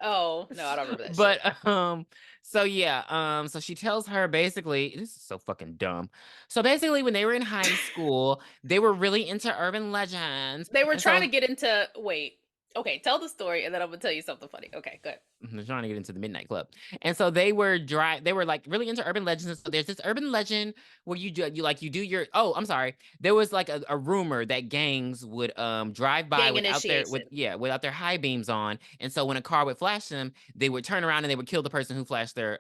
Oh, no, I don't remember that But shit. so yeah, so she tells her basically, this is so fucking dumb. So basically, when they were in high school, they were really into urban legends, They were and trying so to get into. Wait. Okay, tell the story, and then I'm going to tell you something funny. Okay, good. they're trying to get into the midnight club. And so they were like really into urban legends. And so there's this urban legend where you do your I'm sorry. There was like a rumor that gangs would drive by Gang initiation. without their high beams on. And so when a car would flash them, they would turn around and they would kill the person who flashed their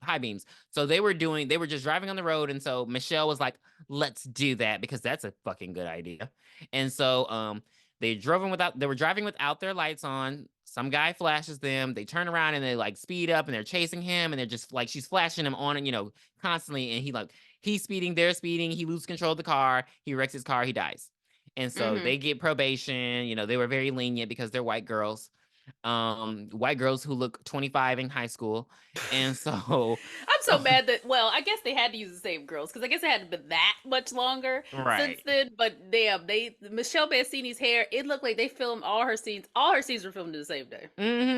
high beams. So they were just driving on the road. And so Michelle was like, let's do that because that's a fucking good idea. And so they were driving without their lights on. Some guy flashes them. They turn around and they like speed up and they're chasing him and they're just like, she's flashing him on and, constantly. And he's speeding, they're speeding. He loses control of the car. He wrecks his car. He dies. And so they get probation. They were very lenient because they're white girls. White girls who look 25 in high school. And so I'm so mad that, well, I guess they had to use the same girls because I guess it hadn't been that much longer since then. But damn, Michelle Bassini's hair, it looked like they filmed all her scenes. All her scenes were filmed the same day.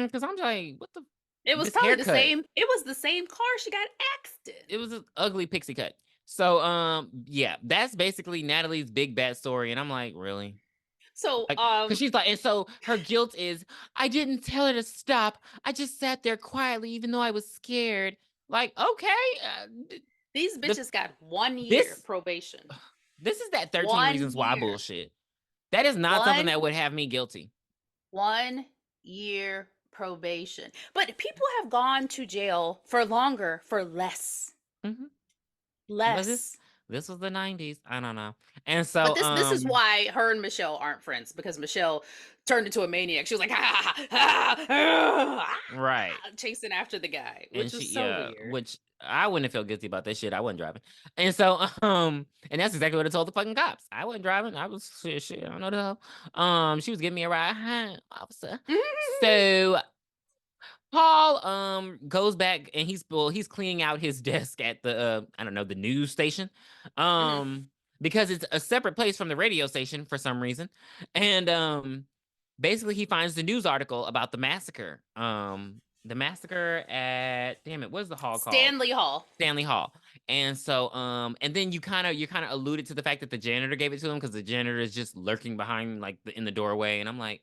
Because I'm like, what the? It was this probably haircut. the same. It was the same car she got axed in. It was an ugly pixie cut. So yeah, that's basically Natalie's big bad story. And I'm like, really? So, Like, because she's like, and so her guilt is, I didn't tell her to stop. I just sat there quietly, even though I was scared. Like, okay, these the bitches got 1 year this probation. this is that 13 One Reasons Why year. bullshit. That is not something One that would have me guilty. 1 year probation. But people have gone to jail for longer for less. Hmm. But Less. this was the 90s. I don't know. And But so this is why her and Michelle aren't friends, because Michelle turned into a maniac. She was like, right. chasing after the guy, And which she, was so yeah, weird. which I wouldn't have felt guilty about that shit. I wasn't driving. And so and that's exactly what I told the fucking cops. I wasn't driving. I was shit, I don't know the hell. She was giving me a ride. Hi, officer. So Paul goes back and he's cleaning out his desk at the I don't know, the news station. Because it's a separate place from the radio station for some reason. And basically he finds the news article about the massacre. The massacre at, damn it, what's the hall called? Stanley Hall. Stanley Hall. And so and then you kind of alluded to the fact that the janitor gave it to him, because the janitor is just lurking behind like in the doorway, and I'm like,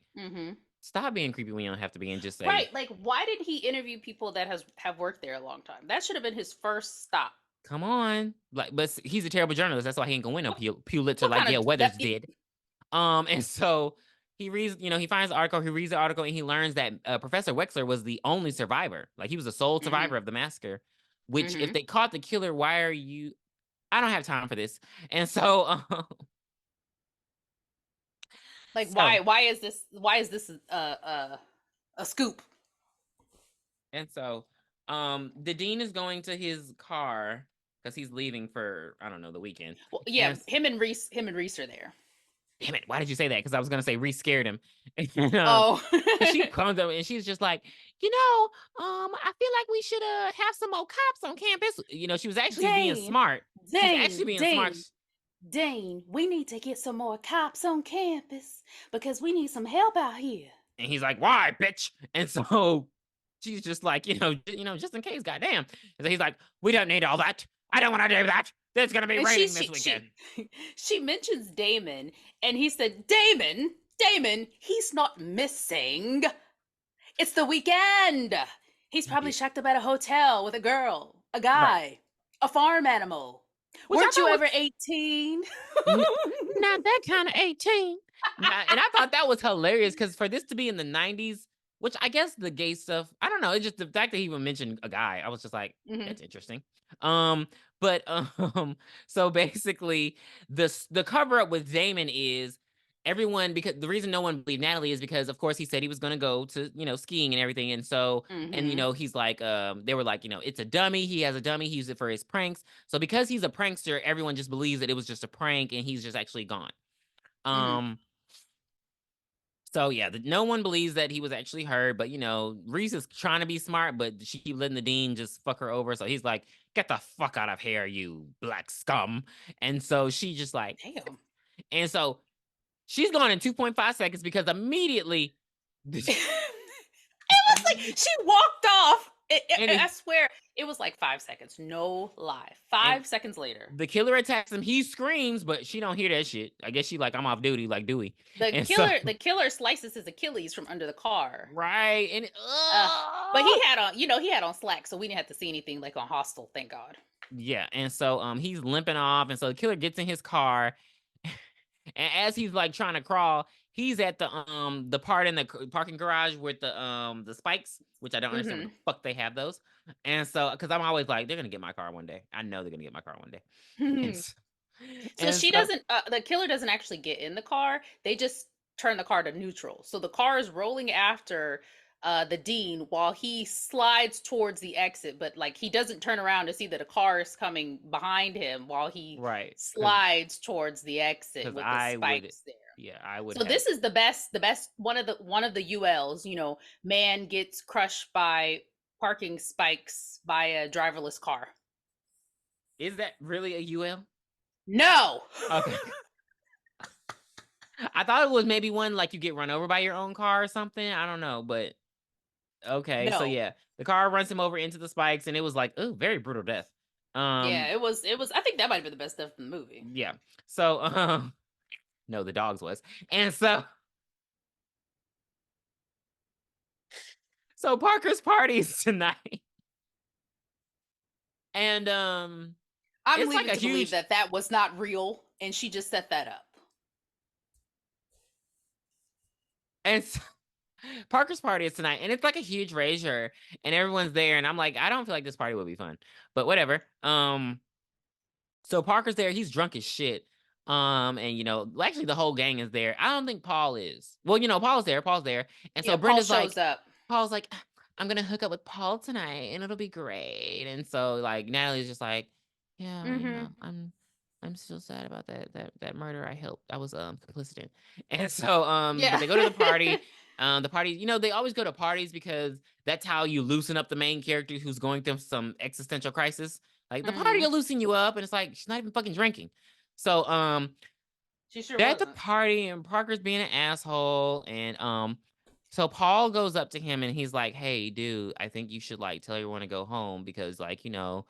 stop being creepy when you don't have to be, and just say, Right, like, why did he interview people that have worked there a long time? That should have been his first stop. come on. Like, but he's a terrible journalist. That's why he ain't gonna win no Pulitzer What like kind Gail of Weathers that? did. And so he reads, he finds the article, he reads the article, and he learns that Professor Wexler was the only survivor. Like, he was the sole survivor of the massacre. Which, if they caught the killer, why are you? I don't have time for this. And so, like, so, why is this a scoop? and so, the dean is going to his car because he's leaving for, I don't know, the weekend. Well, yeah, And him and Reese are there. damn it, why did you say that? Because I was gonna say Reese scared him. Oh. She comes up and she's just like, I feel like we should have some more cops on campus. She was actually being smart. She's actually being smart. Dane, we need to get some more cops on campus because we need some help out here. And he's like, why, bitch? And so she's just like, just in case, goddamn. And so he's like, we don't need all that. I don't want to do that. There's gonna be raining this weekend. She mentions Damon, and he said, Damon, he's not missing. It's the weekend. He's probably shacked up at a hotel with a girl, a guy, a farm animal. Weren't you ever 18? Not that kind of 18. And I thought that was hilarious, because for this to be in the 90s, which I guess the gay stuff, I don't know. It's just the fact that he even mentioned a guy. I was just like, that's interesting. But so basically the cover up with Damon is everyone, because the reason no one believed Natalie is because, of course, he said he was going to go to, skiing and everything. And so, and, he's like, they were like, it's a dummy. He has a dummy. He used it for his pranks. So because he's a prankster, everyone just believes that it was just a prank and he's just actually gone. So yeah, no one believes that he was actually hurt, but Reese is trying to be smart, but she keep letting the dean just fuck her over. So he's like, get the fuck out of here, you black scum. And so she just like, damn. And so she's gone in 2.5 seconds, because immediately it was like she walked off. I swear it was like 5 seconds. No lie. 5 seconds later, the killer attacks him. He screams, but she don't hear that shit. I guess she like, I'm off duty, like Dewey. The killer slices his Achilles from under the car. Right. And but he had on slacks, so we didn't have to see anything like on Hostel, thank God. Yeah. And so he's limping off, and so the killer gets in his car. And as he's like trying to crawl, he's at the part in the parking garage with the spikes, which I don't understand what the fuck they have those. And so, because I'm always like, they're gonna get my car one day. I know they're gonna get my car one day. So she doesn't. The killer doesn't actually get in the car. They just turn the car to neutral. So the car is rolling after the dean while he slides towards the exit, but like he doesn't turn around to see that a car is coming behind him while he slides towards the exit with the spikes there. Yeah, I would. So this is the best one of the ULs. Man gets crushed by parking spikes by a driverless car. Is that really a UL? No. Okay. I thought it was maybe one like you get run over by your own car or something. I don't know, but okay. No. So yeah, the car runs him over into the spikes, and it was like, oh, very brutal death. Yeah, it was. I think that might have been the best death in the movie. Yeah. So No, the dogs was. And so Parker's party is tonight. And I'm it's leaving like a to believe huge that was not real, and she just set that up. and Parker's party is tonight, and it's like a huge rager, and everyone's there, and I'm like, I don't feel like this party would be fun, but whatever. So Parker's there, he's drunk as shit. And actually the whole gang is there. I don't think Paul is. Well, Paul's there, and so Yeah, Paul Brenda's shows like, up. Paul's like, I'm gonna hook up with Paul tonight, and it'll be great. And so like Natalie's just like, yeah, I'm still sad about that murder. I was complicit in. And so but they go to the party. The party, they always go to parties because that's how you loosen up the main character who's going through some existential crisis. Like the party will loosen you up, and it's like she's not even fucking drinking. So she sure they're at the wasn't. party, and Parker's being an asshole, and so Paul goes up to him and he's like, "Hey, dude, I think you should like tell everyone to go home because like Damon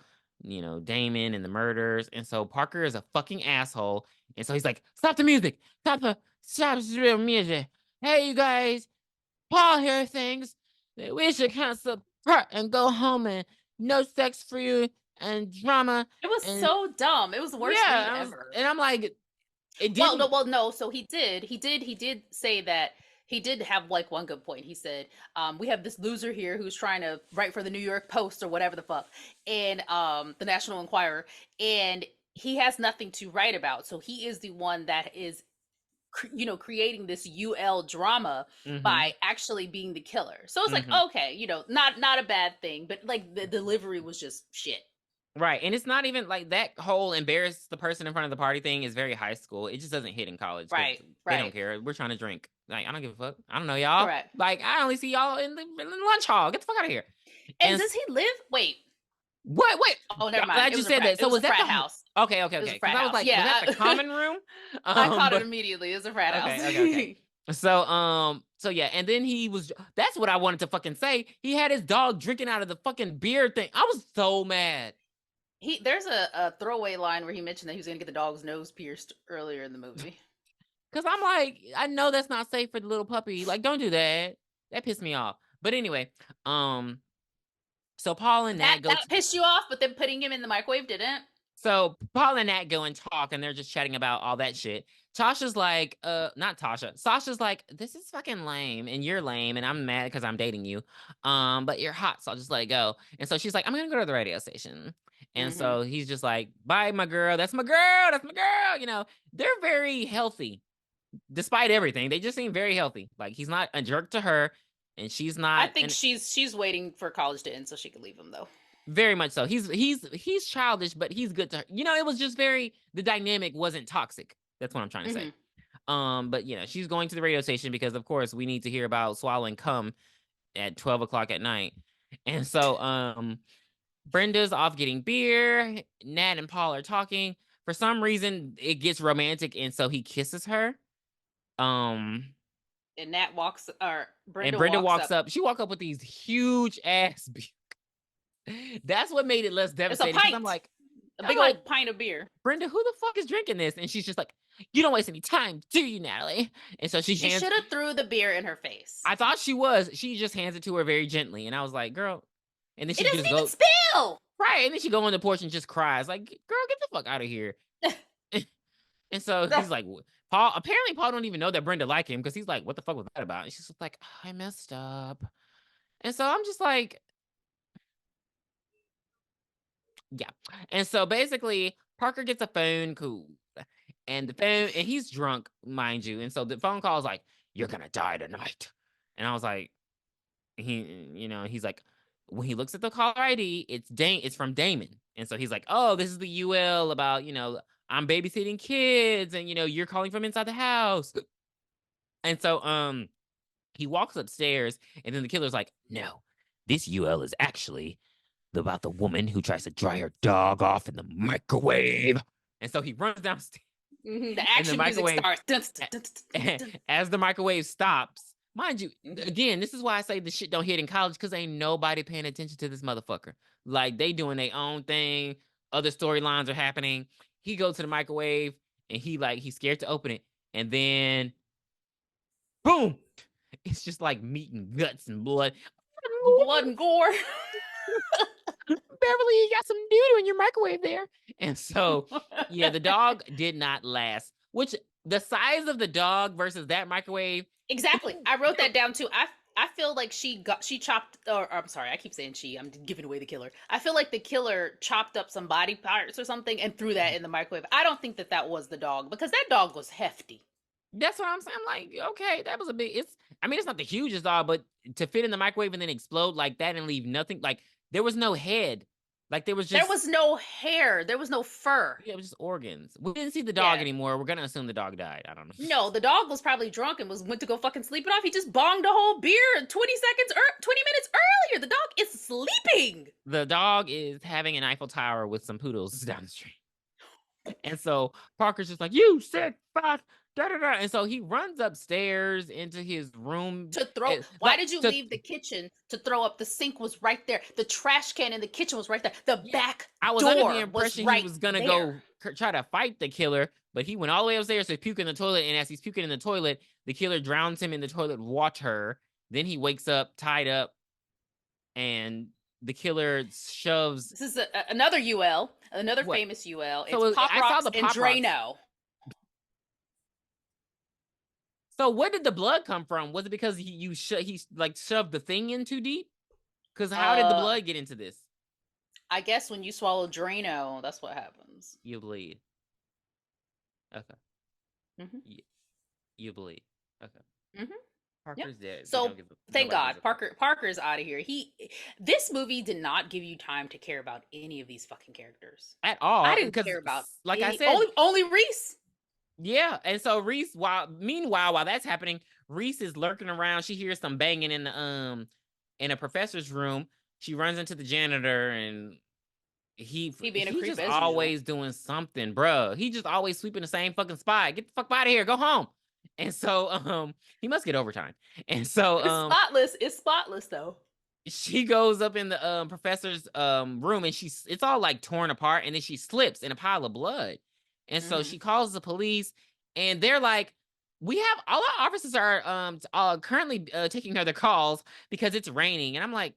and the murders." And so Parker is a fucking asshole, and so he's like, "Stop the music! Stop the real music! Hey, you guys, Paul here thinks that we should cancel part and go home and no sex for you and drama." It was so dumb. It was the worst read ever. And I'm like, it didn't. No. So he did say that he did have like one good point. He said, we have this loser here who's trying to write for the New York Post or whatever the fuck, and the National Enquirer, and he has nothing to write about. So he is the one that is creating this UL drama by actually being the killer. So it's like, okay, not a bad thing, but like the delivery was just shit. Right. And it's not even like that whole embarrass the person in front of the party thing is very high school. It just doesn't hit in college. Right. They don't care. We're trying to drink. Like, I don't give a fuck. I don't know y'all. Correct. Like, I only see y'all in the lunch hall. Get the fuck out of here. And does he live? Wait. What? Wait. Oh, never mind. I just said that. So was that the house? Okay. Because I was like, was that the common room? I caught it immediately. It was a frat house. Okay. So yeah, and then that's what I wanted to fucking say. He had his dog drinking out of the fucking beer thing. I was so mad. There's a throwaway line where he mentioned that he was gonna get the dog's nose pierced earlier in the movie. Cause I'm like, I know that's not safe for the little puppy. Like, don't do that. That pissed me off. But anyway, so Paul and Nat go. That pissed you off, but then putting him in the microwave didn't. So Paul and Nat go and talk, and they're just chatting about all that shit. Tasha's like, not Tasha. Sasha's like, this is fucking lame, and you're lame, and I'm mad because I'm dating you. But you're hot, so I'll just let it go. And so she's like, I'm gonna go to the radio station. And so he's just like, bye, my girl. That's my girl. That's my girl. They're very healthy, despite everything. They just seem very healthy. Like he's not a jerk to her, and she's not. I think she's waiting for college to end so she can leave him though. Very much so. He's childish, but he's good to her. It was just the dynamic wasn't toxic. That's what I'm trying to say. But she's going to the radio station because of course we need to hear about swallowing cum at 12 o'clock at night. And so Brenda's off getting beer. Nat and Paul are talking. For some reason, it gets romantic, and so he kisses her. And Brenda walks up. She walks up with these huge ass beer. That's what made it less devastating. It's a pint. I'm like, a big old pint of beer. Brenda, who the fuck is drinking this? And she's just like, you don't waste any time, do you, Natalie? And so she should have threw the beer in her face. I thought she was. She just hands it to her very gently, and I was like, girl. And then she just goes spill. Right, and then she go on the porch and just cries, like, girl, get the fuck out of here. And so he's like, Paul. Apparently, Paul don't even know that Brenda liked him because he's like, what the fuck was that about? And she's like, oh, I messed up. And so I'm just like, yeah. And so basically, Parker gets a phone call, and he's drunk, mind you. And so the phone call is like, you're gonna die tonight. And I was like, he's like, when he looks at the caller ID, it's from Damon. And so he's like, oh, this is the UL about, I'm babysitting kids, and you're calling from inside the house. And so he walks upstairs, and then the killer's like, no, this UL is actually about the woman who tries to dry her dog off in the microwave. And so he runs downstairs. The action music starts. As the microwave stops, mind you, again, this is why I say the shit don't hit in college, because ain't nobody paying attention to this motherfucker. Like, they doing their own thing. Other storylines are happening. He goes to the microwave, and he's scared to open it. And then, boom! It's just like meat and guts and blood. Blood and gore. Beverly, you got some doo-doo in your microwave there. And so, yeah, the dog did not last. Which, the size of the dog versus that microwave. Exactly. I wrote that down too. I feel like she chopped, or I'm sorry, I keep saying she, I'm giving away the killer. I feel like the killer chopped up some body parts or something and threw that in the microwave. I don't think that was the dog, because that dog was hefty. That's what I'm saying. Like, okay, that was a big, it's not the hugest dog, but to fit in the microwave and then explode like that and leave nothing, like, there was no head. Like, there was no hair. There was no fur. Yeah, it was just organs. We didn't see the dog anymore. We're gonna assume the dog died. I don't know. No, the dog was probably drunk and went to go fucking sleep it off. He just bonged a whole beer 20 minutes earlier. The dog is sleeping. The dog is having an Eiffel Tower with some poodles down the street. And so Parker's just like, you sick fuck, da da da. And so he runs upstairs into his room to throw. Why did you leave the kitchen to throw up? The sink was right there. The trash can in the kitchen was right there. The back I was door under the impression was he was gonna go try to fight the killer, but he went all the way upstairs to puke in the toilet. And as he's puking in the toilet, the killer drowns him in the toilet water. Then he wakes up tied up, and the killer shoves. This is another UL, another famous UL. It's so Pop Rocks and Drano. So where did the blood come from? Was it because he like shoved the thing in too deep? Because how did the blood get into this? I guess when you swallow Drano, that's what happens. You bleed. Okay. Mm-hmm. You bleed. Okay. Mm-hmm. Parker's dead. So thank God, Parker's out of here. This movie did not give you time to care about any of these fucking characters at all. I didn't care about, like I said, only Reese. Yeah, and so Reese, meanwhile, while that's happening, Reese is lurking around. She hears some banging in a professor's room. She runs into the janitor, and he's just always doing something, bruh. He just always sweeping the same fucking spot. Get the fuck out of here. Go home. And so he must get overtime. And so it's spotless though. She goes up in the professor's room, and it's all like torn apart, and then she slips in a pile of blood. And so she calls the police, and they're like, we have all our officers are currently taking other calls because it's raining. And I'm like,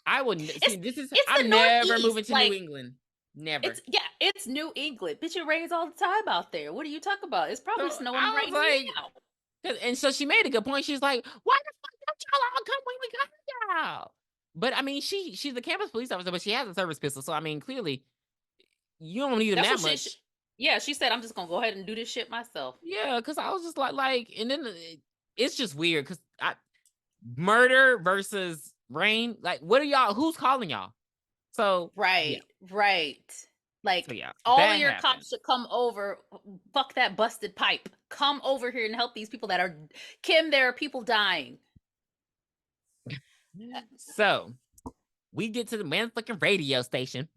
I wouldn't see this is I'm never moving to New England. Never. It's New England. Bitch, it rains all the time out there. What are you talking about? It's probably snowing right now. And so she made a good point. She's like, why the fuck don't y'all all come when we got y'all? But I mean, she's the campus police officer, but she has a service pistol. So I mean, clearly, you don't need them that much. She said, I'm just gonna go ahead and do this shit myself. Yeah, because I was just like, and then it's just weird because murder versus rain. Like, what are y'all? Who's calling y'all? So right. Like, so, all of your cops should come over. Fuck that busted pipe. Come over here and help these people that are Kim. There are people dying. So we get to the motherfucking radio station.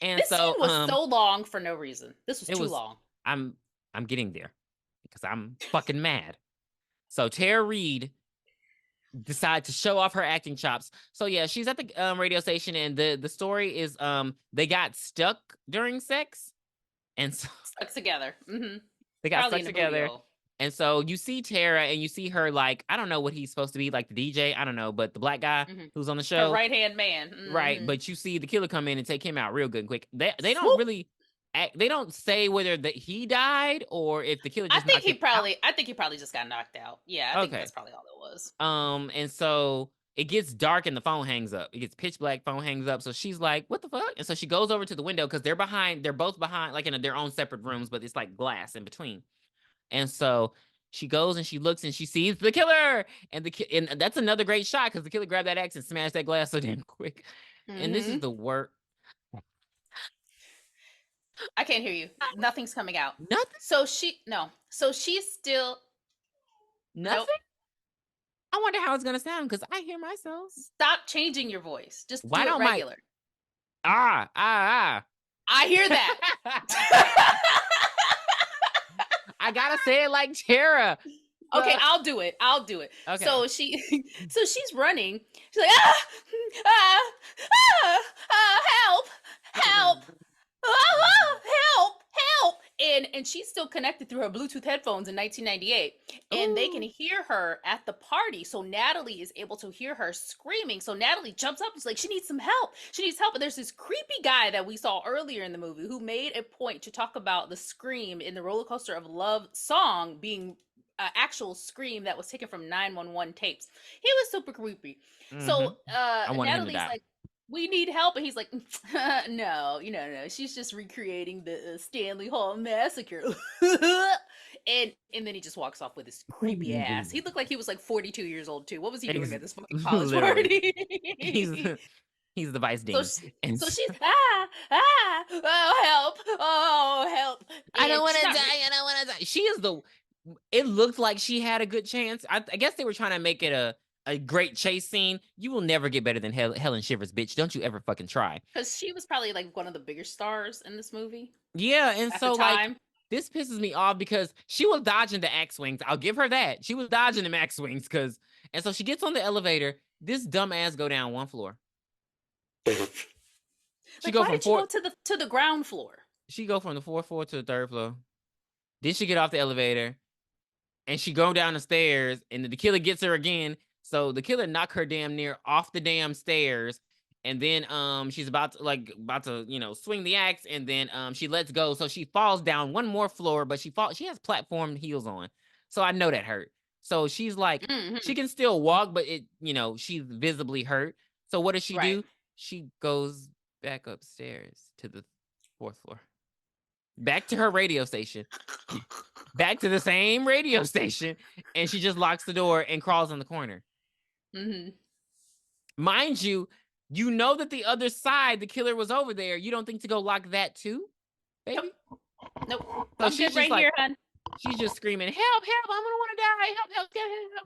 And this scene was so long for no reason. This was too long. I'm getting there because I'm fucking mad. So Tara Reid decided to show off her acting chops. So yeah, she's at the radio station, and the story is they got stuck during sex, and so stuck together. Mm-hmm. They got stuck together. And so you see Tara, and you see her, like, I don't know what he's supposed to be, like the DJ, I don't know, but the black guy who's on the show, her right-hand man, right? But you see the killer come in and take him out real good and quick. They don't really they don't say whether he died or if the killer just I think he probably just got knocked out. Yeah, I think that's probably all it was. And so it gets dark and the phone hangs up. It gets pitch black, phone hangs up. So she's like, what the fuck? And so she goes over to the window because they're both behind, like in their own separate rooms, but it's like glass in between. And so she goes and she looks and she sees the killer, and that's another great shot because the killer grabbed that axe and smashed that glass so damn quick. And this is the work. I can't hear you. Nothing's coming out. Nothing. So she's still nothing. Nope. I wonder how it's gonna sound because I hear myself. Stop changing your voice. Just why do don't it regular. I hear that. I gotta say it like Tara. Okay, I'll do it. Okay. So she's running. She's like, help, help, help, and she's still connected through her Bluetooth headphones in 1998, and they can Ooh. hear her at the party. So Natalie is able to hear her screaming. So Natalie jumps up and is like, she needs some help. She needs help. And there's this creepy guy that we saw earlier in the movie who made a point to talk about the scream in the Roller Coaster of Love song being an actual scream that was taken from 911 tapes. He was super creepy. Mm-hmm. So I wanted him to Natalie's die. like, we need help, and he's like, no, no, she's just recreating the Stanley Hall massacre. And then he just walks off with his creepy ass. He looked like he was like 42 years old too. What was he doing at this fucking college Literally. He's party? he's the vice so dean. And so she's oh help, I don't and want she's to not die. I don't want to die. She is the. It looked like she had a good chance. I guess they were trying to make it a great chase scene. You will never get better than Helen Shivers, bitch. Don't you ever fucking try. because she was probably like one of the bigger stars in this movie Yeah, and at the so like time. this pisses me off because she was dodging the axe wings. I'll give her that. She was dodging the axe wings because, and so she gets on the elevator. This dumbass go down one floor. She Like, go why from did you go to the ground floor? She go from the fourth floor to the third floor. Then she get off the elevator, and she go down the stairs, and the killer gets her again. So the killer knock her damn near off the damn stairs, and then she's about to swing the axe, and then she lets go, so she falls down one more floor, but she has platform heels on, so I know that hurt. So she's like, she can still walk, but she's visibly hurt. So what does she do? She goes back upstairs to the fourth floor, back to her radio station, back to the same radio station, and she just locks the door and crawls in the corner. Mind you, you know that the other side, the killer was over there. You don't think to go lock that too, baby? Nope. So I'm she's good right here, hun. She's just screaming, help, help, I'm gonna want to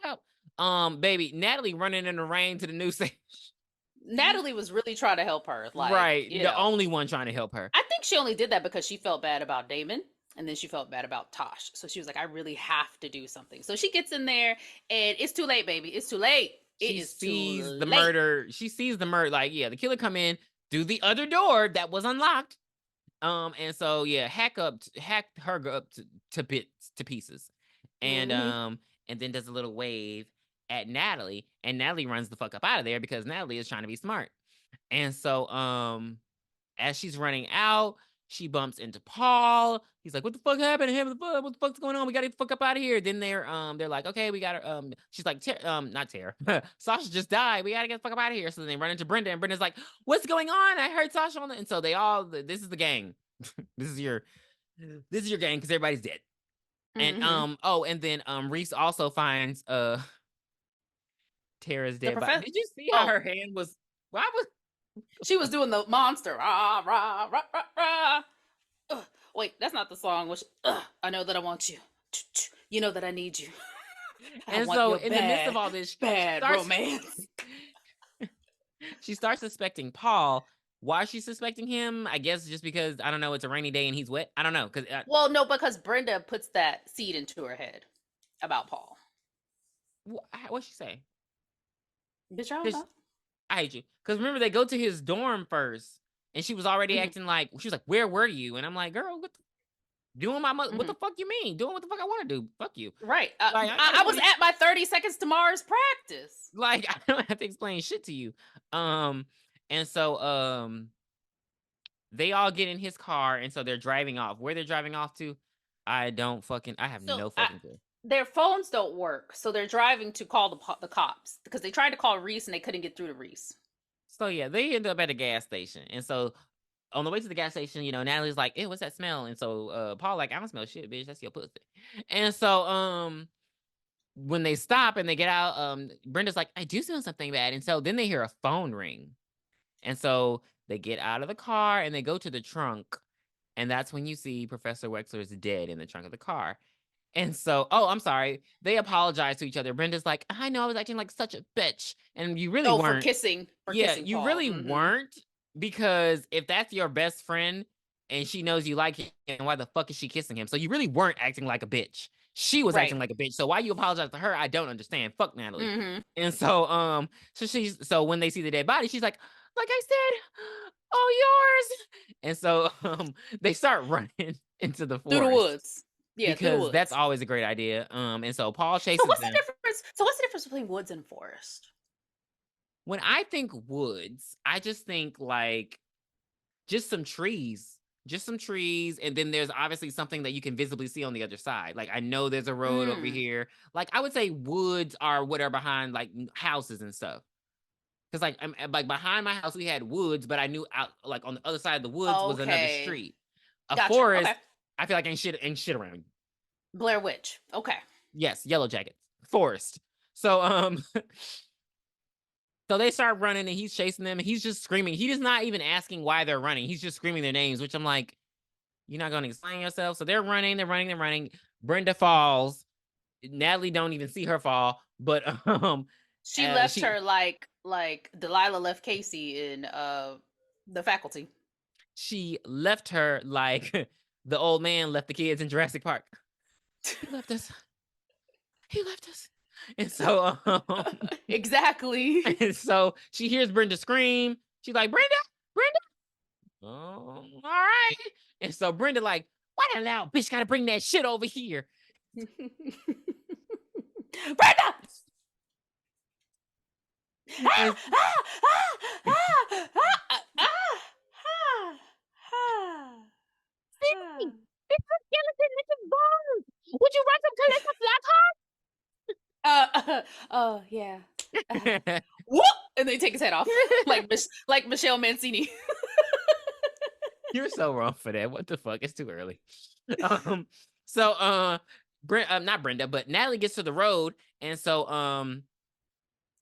die. Help. Baby, Natalie running in the rain to the news station. Natalie was really trying to help her. Like, right. The only one trying to help her. I think she only did that because she felt bad about Damon. And then she felt bad about Tosh. So she was like, I really have to do something. So she gets in there and it's too late, baby. It's too late. She sees the murder. She sees the murder. Like, yeah, the killer come in through the other door that was unlocked. And so yeah, hacked her up to pieces. And and then does a little wave at Natalie, and Natalie runs the fuck up out of there because Natalie is trying to be smart. And so as she's running out, she bumps into Paul. He's like, what the fuck happened to him? What the fuck's going on? We gotta get the fuck up out of here. Then they're like, okay, we gotta she's like, not Tara. Sasha just died. We gotta get the fuck up out of here. So then they run into Brenda, and Brenda's like, what's going on? I heard Sasha on the, and so they all, this is the gang. this is your gang because everybody's dead. And and then Reese also finds Tara's dead body. Did you see how her hand was? Why was she was doing the monster? Rah, rah, rah, rah, rah. Wait, that's not the song. Which I know that I want you. You know that I need you. And so in the midst of all this bad romance, she starts suspecting Paul. Why is she suspecting him? I guess just because, I don't know, it's a rainy day and he's wet. I don't know. Well, no, because Brenda puts that seed into her head about Paul. What'd she say? Bitch, I don't know. I hate you. Because remember, they go to his dorm first, and she was already acting like, she was like, where were you? And I'm like, girl, doing my mother, what the fuck you mean? Doing what the fuck I want to do? Fuck you. Right. I was at my 30 seconds to Mars practice. Like, I don't have to explain shit to you. And so they all get in his car, and so they're driving off. Where they're driving off to, I have no fucking clue. Their phones don't work, so they're driving to call the cops because they tried to call Reese and they couldn't get through to Reese. So yeah, they end up at a gas station, and so on the way to the gas station, Natalie's like, "Ew, what's that smell?" And so Paul like, "I don't smell shit, bitch. That's your pussy." And so when they stop and they get out, Brenda's like, "I do smell something bad." And so then they hear a phone ring, and so they get out of the car and they go to the trunk, and that's when you see Professor Wexler's dead in the trunk of the car. And so, I'm sorry, they apologize to each other. Brenda's like, I know I was acting like such a bitch, and you really weren't. For kissing you Paul. Really weren't, because if that's your best friend and she knows you like him, why the fuck is she kissing him? So you really weren't acting like a bitch. She was acting like a bitch. So why you apologize to her? I don't understand. Fuck Natalie. And so so when they see the dead body, she's like I said, oh, yours. And so they start running. into the Through the forest. woods. Yeah, through the Because woods. that's always a great idea. And so Paul So chases what's them. the difference? So what's the difference between woods and forest? When I think woods, I just think like just some trees. Just some trees, and then there's obviously something that you can visibly see on the other side. Like I know there's a road over here. Like I would say woods are what are behind like houses and stuff. Because like I'm like behind my house we had woods, but I knew out like on the other side of the woods was another Okay. street. A Gotcha. forest, Okay. I feel like ain't shit around. Blair Witch. Okay. Yes, Yellow Jackets. Forest. So so they start running and he's chasing them and he's just screaming. He is not even asking why they're running. He's just screaming their names, which I'm like, you're not going to explain yourself. So they're running. Brenda falls. Natalie don't even see her fall, but she left her like Delilah left Casey in The Faculty. She left her like the old man left the kids in Jurassic Park. He left us. And so exactly. And so she hears Brenda scream. She's like, Brenda. Oh, all right. And so Brenda like, why the loud bitch gotta bring that shit over here? Brenda! It's a skeleton, it's a bone. Would you run some collect a black heart? Yeah. Whoop! And they take his head off. like Michelle Mancini. You're so wrong for that. What the fuck? It's too early. Not Brenda, but Natalie gets to the road, and so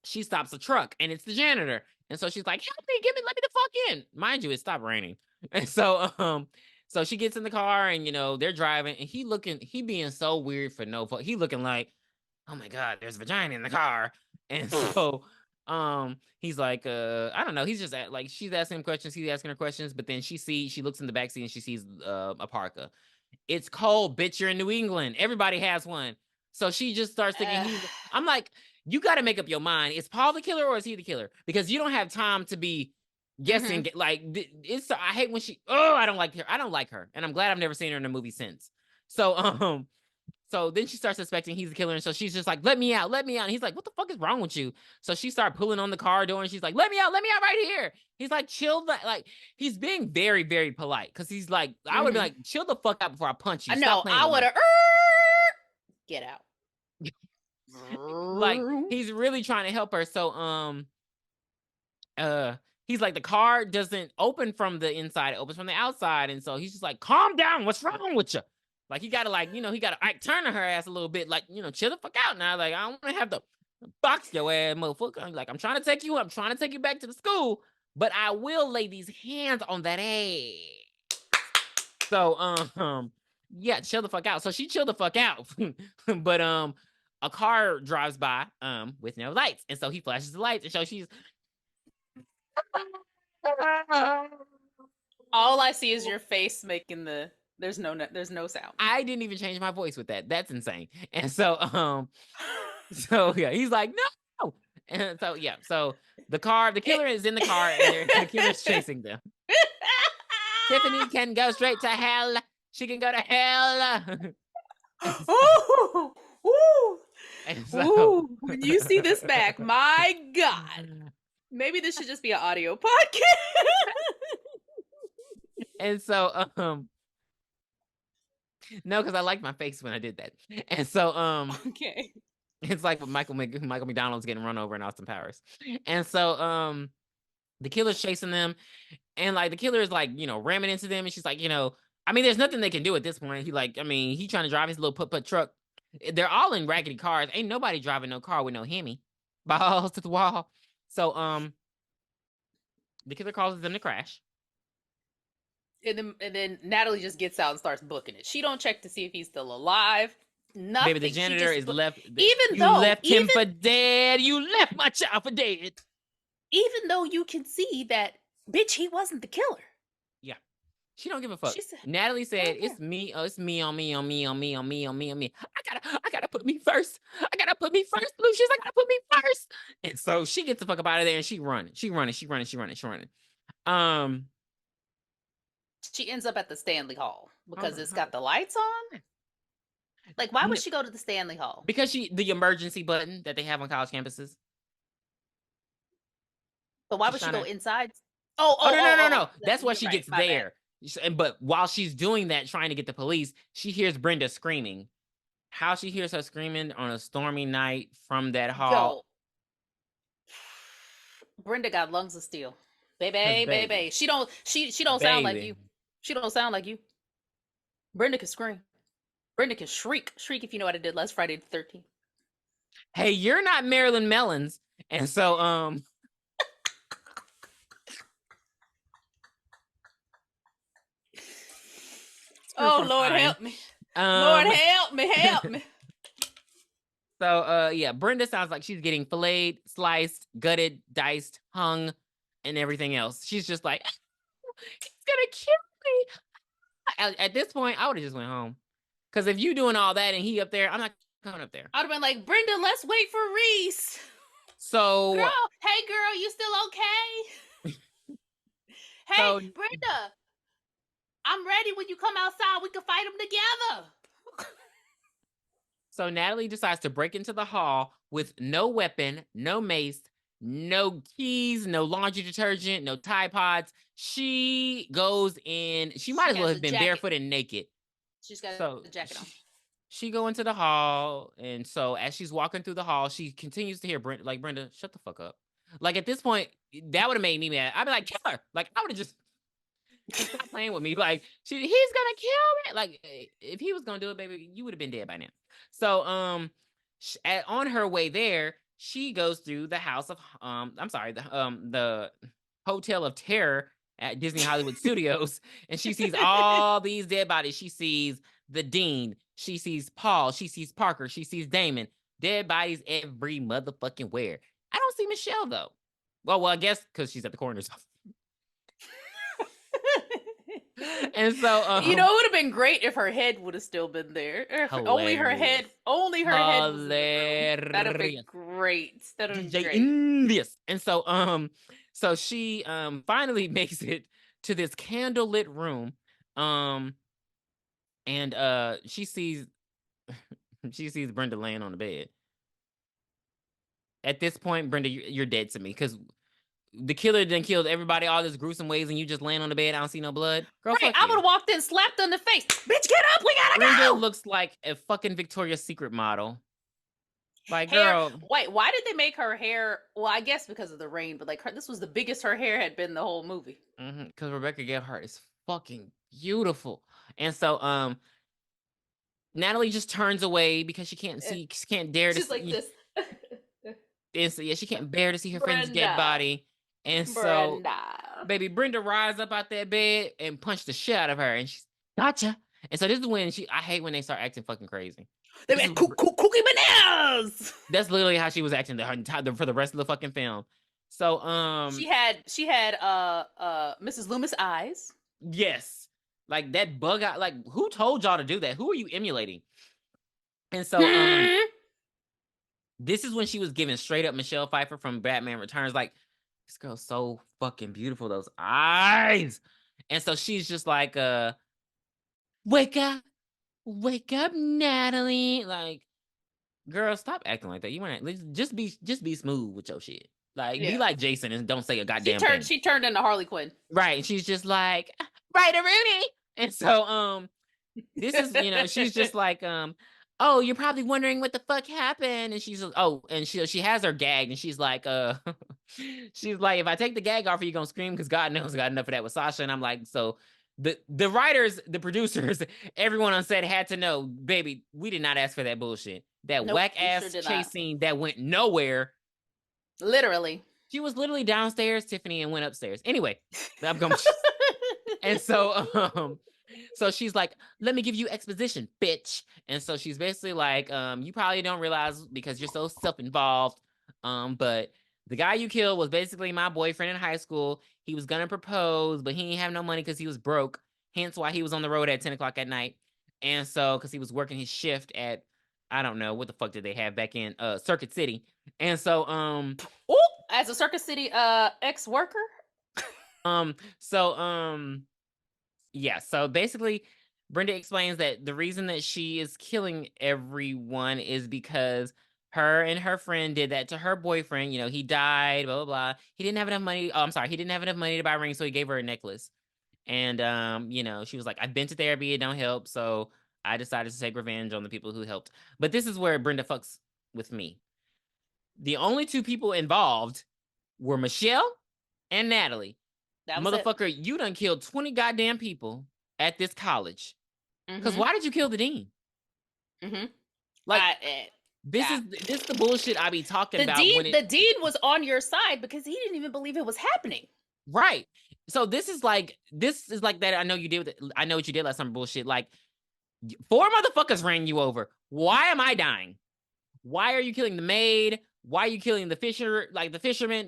she stops a truck, and it's the janitor. And so she's like, help me, let me the fuck in. Mind you, it stopped raining. And so so she gets in the car and they're driving and he being so weird for no fuck. He looking like, oh my God, there's a vagina in the car. And so he's like, I don't know. He's just like, she's asking him questions. He's asking her questions, but then she looks in the backseat and she sees a parka. It's cold, bitch. You're in New England. Everybody has one. So she just starts thinking, I'm like, you got to make up your mind. Is Paul the killer or is he the killer? Because you don't have time to be guessing. Like, I hate when I don't like her. And I'm glad I've never seen her in a movie since. So, so then she starts suspecting he's the killer. And so she's just like, let me out. And he's like, what the fuck is wrong with you? So she started pulling on the car door and she's like, let me out right here. He's like, chill. Like, he's being very, very polite. Cause he's like, I would be like, chill the fuck out before I punch you. I know. I would have, get out. Like, he's really trying to help her. So, he's like, the car doesn't open from the inside. It opens from the outside. And so he's just like, calm down. What's wrong with you? Like, he got to like, he got to turn to her ass a little bit. Like, chill the fuck out now. Like, I don't want to have to box your ass, motherfucker. Like, I'm trying to take you back to the school, but I will lay these hands on that ass. So, yeah, chill the fuck out. So she chilled the fuck out. But, a car drives by, with no lights. And so he flashes the lights. And so she's, all I see is your face making there's no sound. I didn't even change my voice with that. That's insane. And so so yeah, he's like, no. And so yeah, so the killer is in the car and the killer's chasing them. Tiffany can go straight to hell. She can go to hell. Ooh, ooh. And so, when you see this back, my God. Maybe this should just be an audio podcast. And so no, because I liked my face when I did that. And so okay. It's like Michael McDonald's getting run over in Austin Powers. And so the killer's chasing them, and like the killer is like, ramming into them, and she's like, I mean, there's nothing they can do at this point. He trying to drive his little put truck. They're all in raggedy cars. Ain't nobody driving no car with no Hemi. Balls to the wall. So the killer causes them to crash. And then Natalie just gets out and starts booking it. She don't check to see if he's still alive. Nothing. Baby, the janitor is left. You left him for dead. You left my child for dead. Even though you can see that, bitch, he wasn't the killer. Yeah. She don't give a fuck. Natalie said, it's me. Oh, it's me on me. I gotta put me first. Lucius, I gotta put me first. And so she gets the fuck up out of there and she running. She ends up at the Stanley Hall. Because it's got the lights on? Like, why would she go to the Stanley Hall? Because the emergency button that they have on college campuses. But why would she go inside? Oh, no. That's why she gets there. But while she's doing that, trying to get the police, she hears Brenda screaming. How she hears her screaming on a stormy night from that hall. Brenda got lungs of steel. Baby. She don't sound like you. She don't sound like you. Brenda can scream. Brenda can shriek. Shriek if you know what I did last Friday the 13th. Hey, you're not Marilyn Mellons. And so oh Lord help me. Lord help me. So yeah, Brenda sounds like she's getting filleted, sliced, gutted, diced, hung, and everything else. She's just like, he's gonna kill me. At this point, I would have just went home. Because if you doing all that and he up there, I'm not coming up there. I'd have been like, Brenda, let's wait for Reese. So hey girl, you still okay? Hey, Brenda, I'm ready. When you come outside, we can fight them together. So Natalie decides to break into the hall with no weapon, no mace, no keys, no laundry detergent, no Tide Pods. She goes in. She might as well have been barefoot and naked. She's got the jacket on. She go into the hall, and so as she's walking through the hall, she continues to hear Brenda, like, Brenda, shut the fuck up. Like, at this point, that would have made me mad. I'd be like, kill her. Like, I would have just stop playing with me. Like, he's gonna kill me. Like, if he was gonna do it, baby, you would have been dead by now. So, on her way there, she goes through the house of, the Hotel of Terror at Disney Hollywood Studios, and she sees all these dead bodies. She sees the Dean. She sees Paul. She sees Parker. She sees Damon. Dead bodies every motherfucking where. I don't see Michelle, though. Well, I guess because she's at the coroner's office. And so, you know, it would have been great if her head would have still been there. Only her head. Only her head. That'd have been great. That'd have been great. Yes. And so, so she finally makes it to this candlelit room. And she sees Brenda laying on the bed. At this point, Brenda, you're dead to me, because the killer done killed everybody all this gruesome ways, and you just laying on the bed. I don't see no blood. Girl, right, I would have walked in, slapped her in the face. Bitch, get up, we gotta Brenda go. looks like a fucking Victoria's Secret model. Like, hair, girl. Wait, why did they make her hair? Well, I guess because of the rain, but like this was the biggest her hair had been the whole movie. Because Rebecca Gayheart is fucking beautiful. And so, Natalie just turns away because she can't see, she can't dare to see. She's like this. And so, yeah, she can't bear to see her friend's dead body. And so, baby, Brenda rises up out that bed and punched the shit out of her. And she's, gotcha. And so this is when I hate when they start acting fucking crazy. They went cookie bananas. That's literally how she was acting for the rest of the fucking film. So, she had Mrs. Loomis eyes. Yes. Like that bug out. Like, who told y'all to do that? Who are you emulating? And so, this is when she was giving straight up Michelle Pfeiffer from Batman Returns. Like, this girl's so fucking beautiful. Those eyes. And so she's just like, wake up, Natalie. Like, girl, stop acting like that. You want to just be smooth with your shit. Like, be like Jason and don't say a goddamn thing. She turned into Harley Quinn. Right. And she's just like, right, Rooney. And so, this is, she's just like, oh, you're probably wondering what the fuck happened. And she's, and she has her gagged, and she's like, she's like, if I take the gag off, are you gonna scream? Because God knows I got enough of that with Sasha. And I'm like, so the writers, the producers, everyone on set had to know, baby, we did not ask for that bullshit. That whack ass chase scene that went nowhere. Literally. She was literally downstairs, Tiffany, and went upstairs. Anyway, I'm going. And so, so she's like, let me give you exposition, bitch. And so she's basically like, you probably don't realize because you're so self-involved. But the guy you killed was basically my boyfriend in high school. He was gonna propose, but he didn't have no money because he was broke. Hence why he was on the road at 10 o'clock at night. And so, because he was working his shift at, I don't know, what the fuck did they have back in Circuit City. And so, as a Circuit City ex-worker. Yeah, so basically Brenda explains that the reason that she is killing everyone is because her and her friend did that to her boyfriend. You know, he died, blah, blah, blah. He didn't have enough money. Oh, I'm sorry. He didn't have enough money to buy a ring, so he gave her a necklace. And, you know, she was like, I've been to therapy. It don't help. So I decided to take revenge on the people who helped. But this is where Brenda fucks with me. The only two people involved were Michelle and Natalie. That was Motherfucker, you done killed 20 goddamn people at this college. Because why did you kill the dean? Like, this is the bullshit I be talking about. The dean was on your side because he didn't even believe it was happening. Right. So this is like that. I know you did. I know what you did last summer. Bullshit. Like 4 motherfuckers ran you over. Why am I dying? Why are you killing the maid? Why are you killing the fisherman?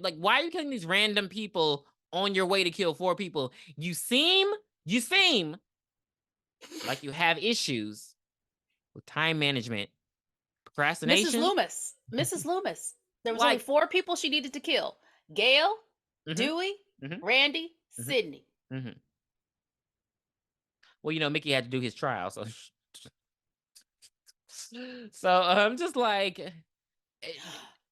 Like, why are you killing these random people on your way to kill 4 people? You seem like you have issues with time management, procrastination. Mrs. Loomis. There was only 4 people she needed to kill: Gail, Dewey, Randy, Sydney. Well, you know, Mickey had to do his trial, so I'm just like,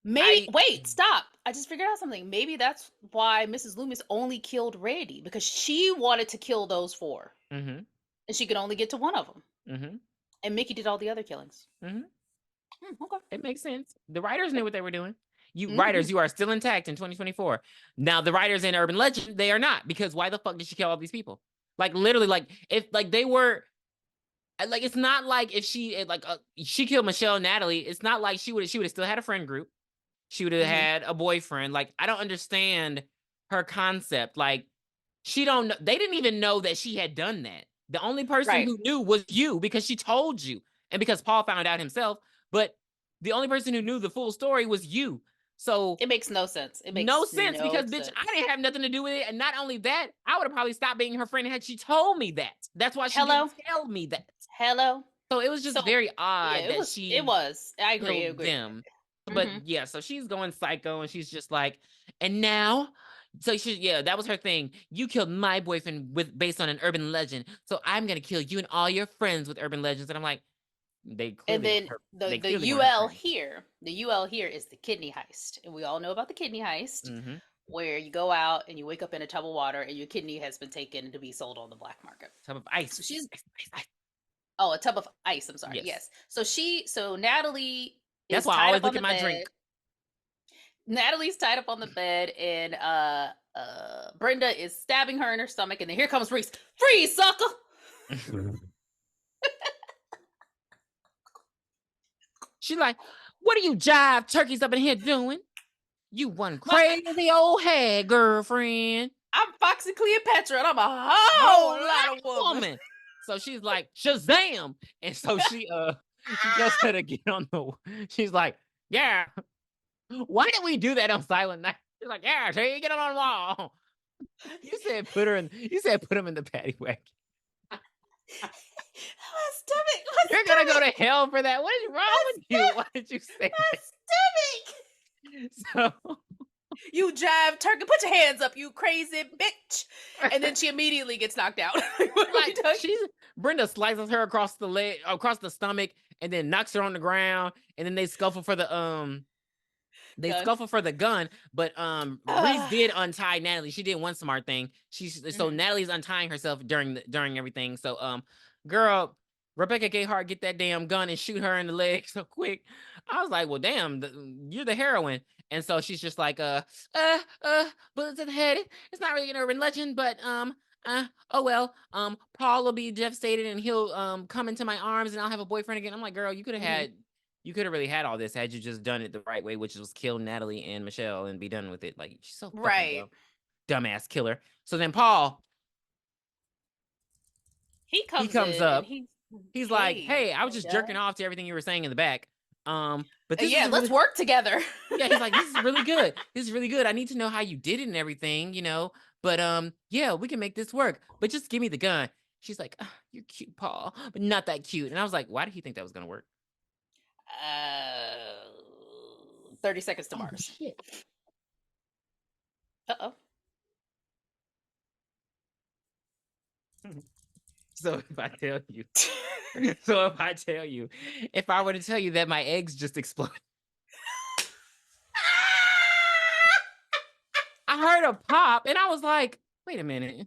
wait, stop. I just figured out something. Maybe that's why Mrs. Loomis only killed Randy, because she wanted to kill those 4. And she could only get to one of them. And Mickey did all the other killings. Okay. It makes sense. The writers knew what they were doing. You writers, you are still intact in 2024. Now, the writers in Urban Legend, they are not, because why the fuck did she kill all these people? Like, literally, like, if, like, they were, like, it's not like if she, like, she killed Michelle and Natalie, it's not like she would have still had a friend group. She would have had a boyfriend. Like, I don't understand her concept. Like, they didn't even know that she had done that. The only person who knew was you, because she told you, and because Paul found out himself. But the only person who knew the full story was you. So it makes no sense. It makes no sense because, bitch, I didn't have nothing to do with it. And not only that, I would have probably stopped being her friend had she told me that. That's why she didn't tell me that. So it was just very odd that she. It was. I agree. Them. But yeah, so she's going psycho, and she's just like, and now, so that was her thing. You killed my boyfriend based on an urban legend, so I'm gonna kill you and all your friends with urban legends. And I'm like, the UL here is the kidney heist, and we all know about the kidney heist, where you go out and you wake up in a tub of water and your kidney has been taken to be sold on the black market. Tub of ice. So a tub of ice. I'm sorry. Yes. So Natalie. That's why I always look at my drink. Natalie's tied up on the bed, and Brenda is stabbing her in her stomach, and then here comes Reese. Freeze, sucker! She's like, what are you jive turkeys up in here doing? You one crazy old hag, girlfriend. I'm Foxy Cleopatra, and I'm a whole lot of woman. So she's like, Shazam! And so she tells her to get on she's like, yeah. Why did we do that on Silent Night? She's like, yeah, so you get on the wall. You said put him in the paddy wagon. You're gonna go to hell for that. What is wrong with you? Why did you say that? So you jive turkey, put your hands up, you crazy bitch. And then she immediately gets knocked out. Brenda slices her across the stomach, and then knocks her on the ground, and then they scuffle for the gun. But Reese did untie Natalie. She did one smart thing. So Natalie's untying herself during everything. So girl, Rebecca Gayheart, get that damn gun and shoot her in the leg so quick. I was like, well, damn, you're the heroine. And so she's just like, bullets to the head. It's not really an urban legend, but oh well, Paul will be devastated and he'll come into my arms and I'll have a boyfriend again. I'm like, girl, you could have really had all this had you just done it the right way, which was kill Natalie and Michelle and be done with it. Like, she's so fucking dumbass killer. So then Paul, he comes up. He's like, hey, I was just jerking off to everything you were saying in the back. But this let's work together. He's like, this is really good. This is really good. I need to know how you did it and everything, But yeah, we can make this work. But just give me the gun. She's like, oh, you're cute, Paul, but not that cute. And I was like, why did he think that was gonna work? 30 Seconds to Mars. Shit. Uh-oh. So if I tell you, so if I tell you, if I were to tell you that my eggs just exploded, I heard a pop and I was like, wait a minute,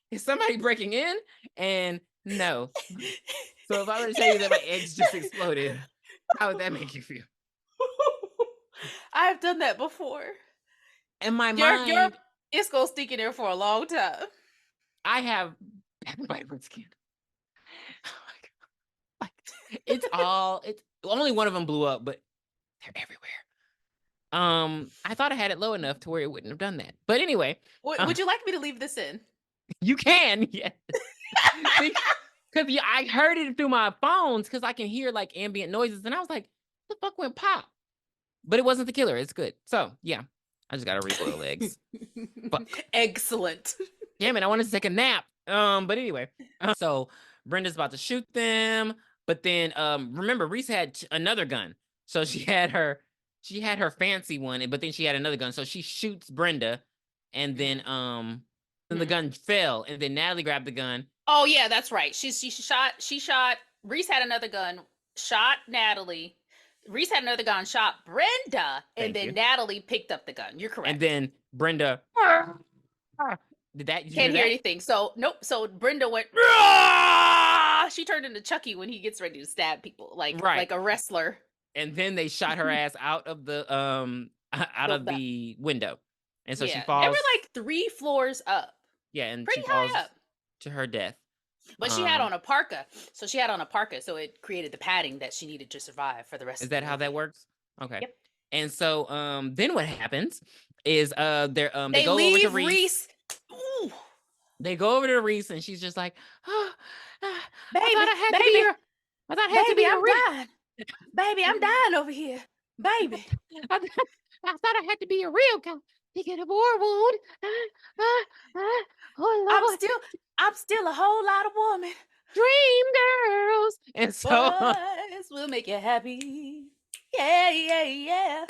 is somebody breaking in? And no. So if I were to tell you that my eggs just exploded, how would that make you feel? I've done that before. In my Your mind, it's gonna stick in there for a long time. I have vibrant skin. Oh my God. Like, it's only one of them blew up, but they're everywhere. I thought I had it low enough to where it wouldn't have done that. But anyway, Would you like me to leave this in? you can, yes. Because I heard it through my phones because I can hear like ambient noises, and I was like, "The fuck went pop?" But it wasn't the killer. It's good. So yeah, I just gotta reboil eggs. Excellent. Damn it! I wanted to take a nap. But anyway, so Brenda's about to shoot them, but then remember Reese had another gun, so she had her fancy one, but then she had another gun, so she shoots Brenda, and then the gun fell, and then Natalie grabbed the gun. Oh yeah, that's right. She shot. Reese had another gun, shot Natalie. Reese had another gun, shot Brenda, and then Natalie picked up the gun. You're correct. And then Brenda did that? Can't hear anything. So nope. So Brenda went. She turned into Chucky when he gets ready to stab people, like a wrestler. And then they shot her ass out of the the window, and so she falls. They were like 3 floors up. Yeah, and pretty she falls high up to her death. But she had on a parka, so it created the padding that she needed to survive for the rest. Is that how that works? Okay. Yep. And so then what happens is they go leave over to Reese. Ooh. They go over to Reese, and she's just like, "Oh, baby, I thought I had to be I'm dying. Baby, I'm dying over here. Baby, I thought I had to be a real guy to get a war wound. Oh Lord. I'm still a whole lot of woman. Dream girls. And so boys will make you happy. Yeah.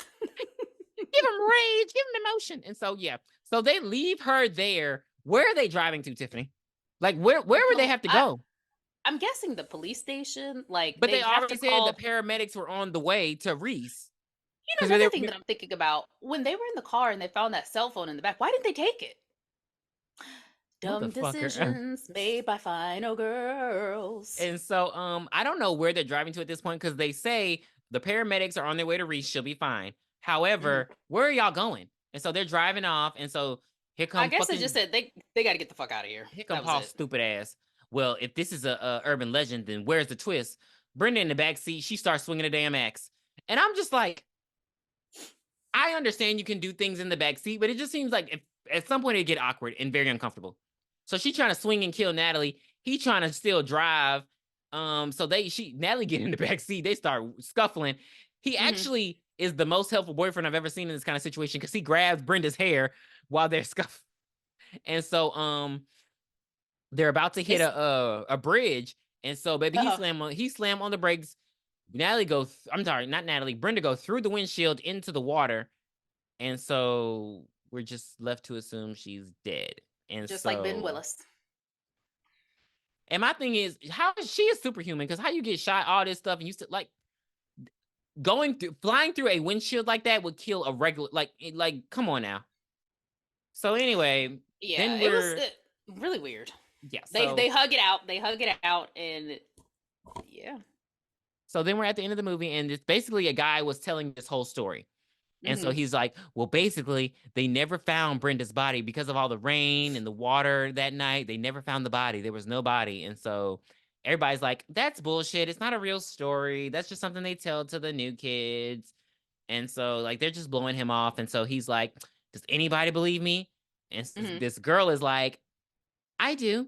Give them rage, give them emotion. And so so they leave her there. Where are they driving to, Tiffany? Like where would they have to go? I'm guessing the police station. Like, but they already said the paramedics were on the way to Reese. You know, another thing that I'm thinking about, when they were in the car and they found that cell phone in the back, why didn't they take it? Dumb decisions made by final girls. And so I don't know where they're driving to at this point, because they say the paramedics are on their way to Reese. She'll be fine. However, where are y'all going? And so they're driving off. And so here comes. I guess they just said they got to get the fuck out of here. Here comes Paul's stupid ass. Well, if this is a urban legend, then where's the twist? Brenda in the back seat, she starts swinging a damn axe, and I'm just like, I understand you can do things in the back seat, but it just seems like if at some point it get awkward and very uncomfortable. So she's trying to swing and kill Natalie. He trying to still drive. So Natalie get in the back seat. They start scuffling. He actually is the most helpful boyfriend I've ever seen in this kind of situation, because he grabs Brenda's hair while they're scuffling. And so they're about to hit a bridge, and so baby he slammed on the brakes. Brenda go through the windshield into the water, and so we're just left to assume she's dead. And just like Ben Willis. And my thing is, how is she a superhuman? Because how you get shot, all this stuff, and you still like flying through a windshield like that would kill a regular like come on now. So anyway, it was really weird. Yeah, they hug it out, and yeah. So then we're at the end of the movie, and it's basically a guy was telling this whole story. And so he's like, well, basically, they never found Brenda's body because of all the rain and the water that night. They never found the body. There was no body. And so everybody's like, that's bullshit. It's not a real story. That's just something they tell to the new kids. And so like, they're just blowing him off. And so he's like, does anybody believe me? And this girl is like, I do,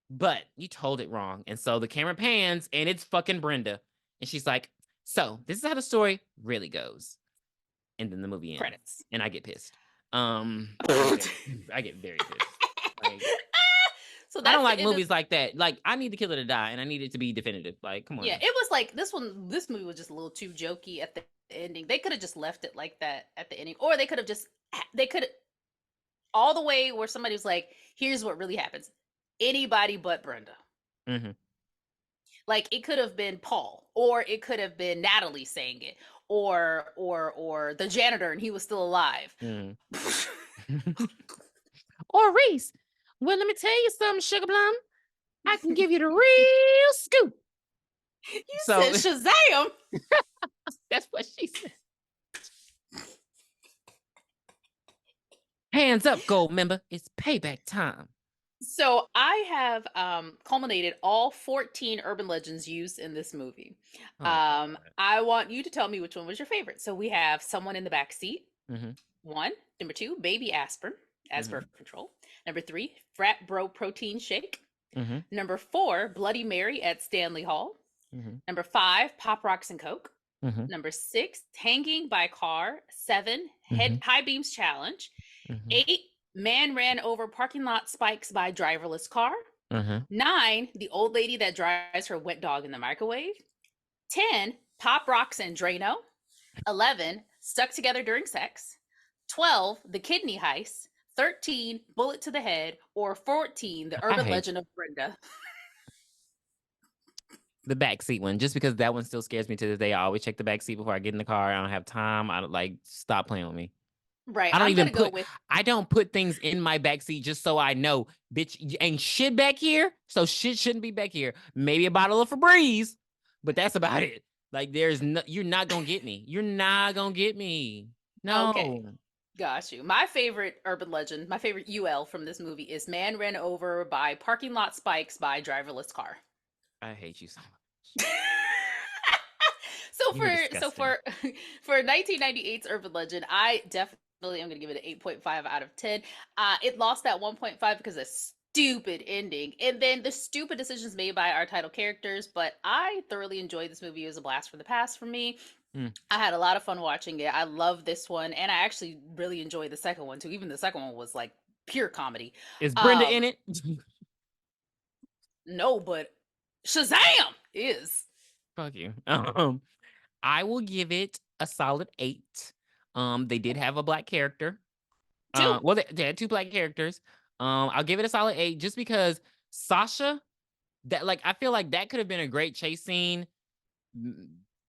but you told it wrong. And so the camera pans, and it's fucking Brenda. And she's like, so this is how the story really goes. And then the movie ends. Credits. And I get pissed. I get very pissed. Like, so I don't like movies like that. Like, I need the killer to die, and I need it to be definitive. Like, come on. Yeah, it was like this movie was just a little too jokey at the ending. They could have just left it like that at the ending, or they could all the way where somebody was like, here's what really happens. anybody but Brenda. Mm-hmm. Like it could have been Paul, or it could have been Natalie saying it, or the janitor and he was still alive. Or Reese. Well, let me tell you something, Sugar Plum. I can give you the real scoop. You said Shazam. That's what she said. Hands up, gold member. It's payback time. So I have culminated all 14 urban legends used in this movie. I want you to tell me which one was your favorite. So we have someone in the back seat. Mm-hmm. 1. Number 2, baby aspirin as birth control. Number 3, frat bro protein shake. Mm-hmm. Number 4, Bloody Mary at Stanley Hall. Mm-hmm. Number 5, Pop Rocks and Coke. Mm-hmm. Number 6, hanging by car. 7, high beams challenge. 8, man ran over parking lot spikes by driverless car. 9, the old lady that drives her wet dog in the microwave. 10, Pop Rocks and Drano. 11, stuck together during sex. 12, the kidney heist. 13, bullet to the head. Or 14, the urban legend of Brenda. The backseat one, just because that one still scares me to this day. I always check the backseat before I get in the car. I don't have time. I don't stop playing with me. Right. I don't put things in my backseat just so I know, bitch, ain't shit back here. So shit shouldn't be back here. Maybe a bottle of Febreze, but that's about it. Like you're not gonna get me. You're not gonna get me. No. Okay. Got you. My favorite urban legend, my favorite UL from this movie is man ran over by parking lot spikes by driverless car. I hate you so much. So for 1998's urban legend, I definitely am going to give it an 8.5 out of 10. It lost that 1.5 because of stupid ending and then the stupid decisions made by our title characters, but I thoroughly enjoyed this movie. It was a blast from the past for me. I had a lot of fun watching it. I love this one, and I actually really enjoyed the second one too. Even the second one was like pure comedy. Is Brenda in it? No, but Shazam is. Fuck you. I will give it a solid 8. They did have a black character. 2. Well, they had 2 black characters. I'll give it a solid 8 just because Sasha, that I feel like that could have been a great chase scene.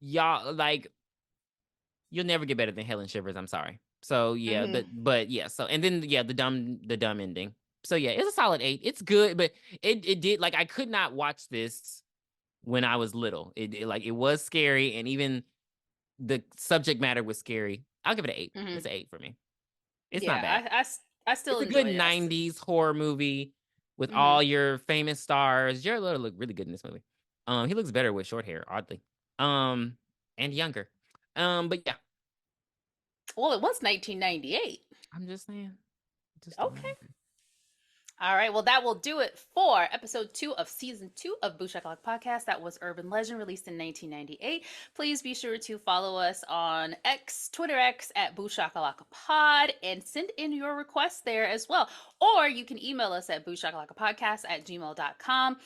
Y'all you'll never get better than Helen Shivers. I'm sorry. So yeah, but yeah. So and then the dumb ending. So yeah, it's a solid 8. It's good, but it did I could not watch this when I was little. It was scary, and even the subject matter was scary. I'll give it an 8. It's an 8 for me. It's not bad. I still it's a good 90s horror movie with all your famous stars. Jared Leto looked really good in this movie. He looks better with short hair, oddly. And younger. But yeah. Well, it was 1998. I'm just saying. Okay. All right. Well, that will do it for episode 2 of season 2 of Booshakalaka Podcast. That was Urban Legend, released in 1998. Please be sure to follow us on Twitter X at Booshakalakapod, and send in your requests there as well. Or you can email us at booshakalakapodcast@gmail.com.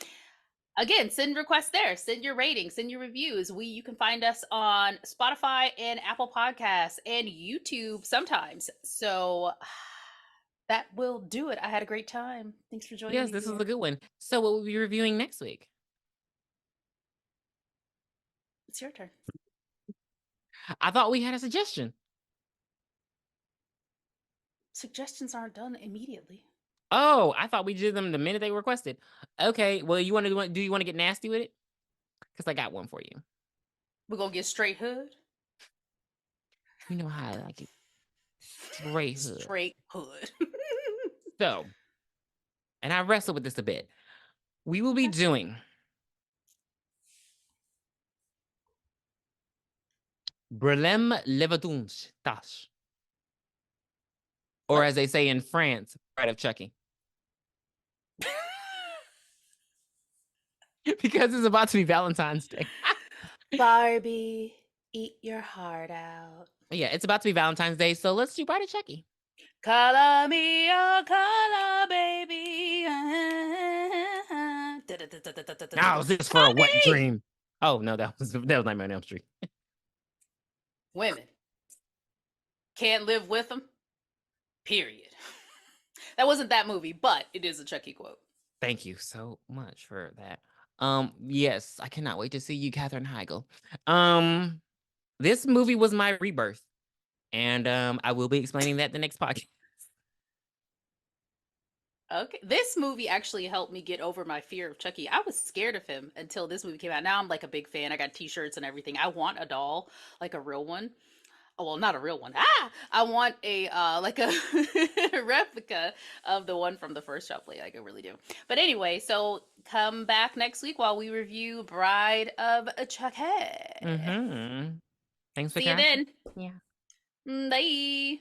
Again, send requests there. Send your ratings, send your reviews. You can find us on Spotify and Apple Podcasts and YouTube sometimes. So that will do it. I had a great time. Thanks for joining me. Yes, this was a good one. So what will we be reviewing next week? It's your turn. I thought we had a suggestion. Suggestions aren't done immediately. Oh, I thought we did them the minute they requested. Okay, well, do you want to get nasty with it? Because I got one for you. We're going to get straight hood? You know how I like it. Straight hood. Straight hood. So, and I wrestled with this a bit. We will be doing Brelem Levatunch Tash. Or as they say in France, Bride of Chucky. Because it's about to be Valentine's Day. Barbie, eat your heart out. Yeah, it's about to be Valentine's Day, so let's do Bride of Chucky. Color me your color, baby. Now is this for a wet dream? Oh no, that was Nightmare on Elm Street. Women can't live with them. Period. That wasn't that movie, but it is a Chucky quote. Thank you so much for that. Yes, I cannot wait to see you, Katherine Heigl. This movie was my rebirth, and I will be explaining that the next podcast. Okay. This movie actually helped me get over my fear of Chucky. I was scared of him until this movie came out. Now I'm like a big fan. I got t-shirts and everything. I want a doll, like a real one. Oh, well, not a real one. I want a like a replica of the one from the first shop play. Like I really do. But anyway, so come back next week while we review Bride of Chucky. Mm-hmm. Thanks for See you casting. then. Yeah. Bye.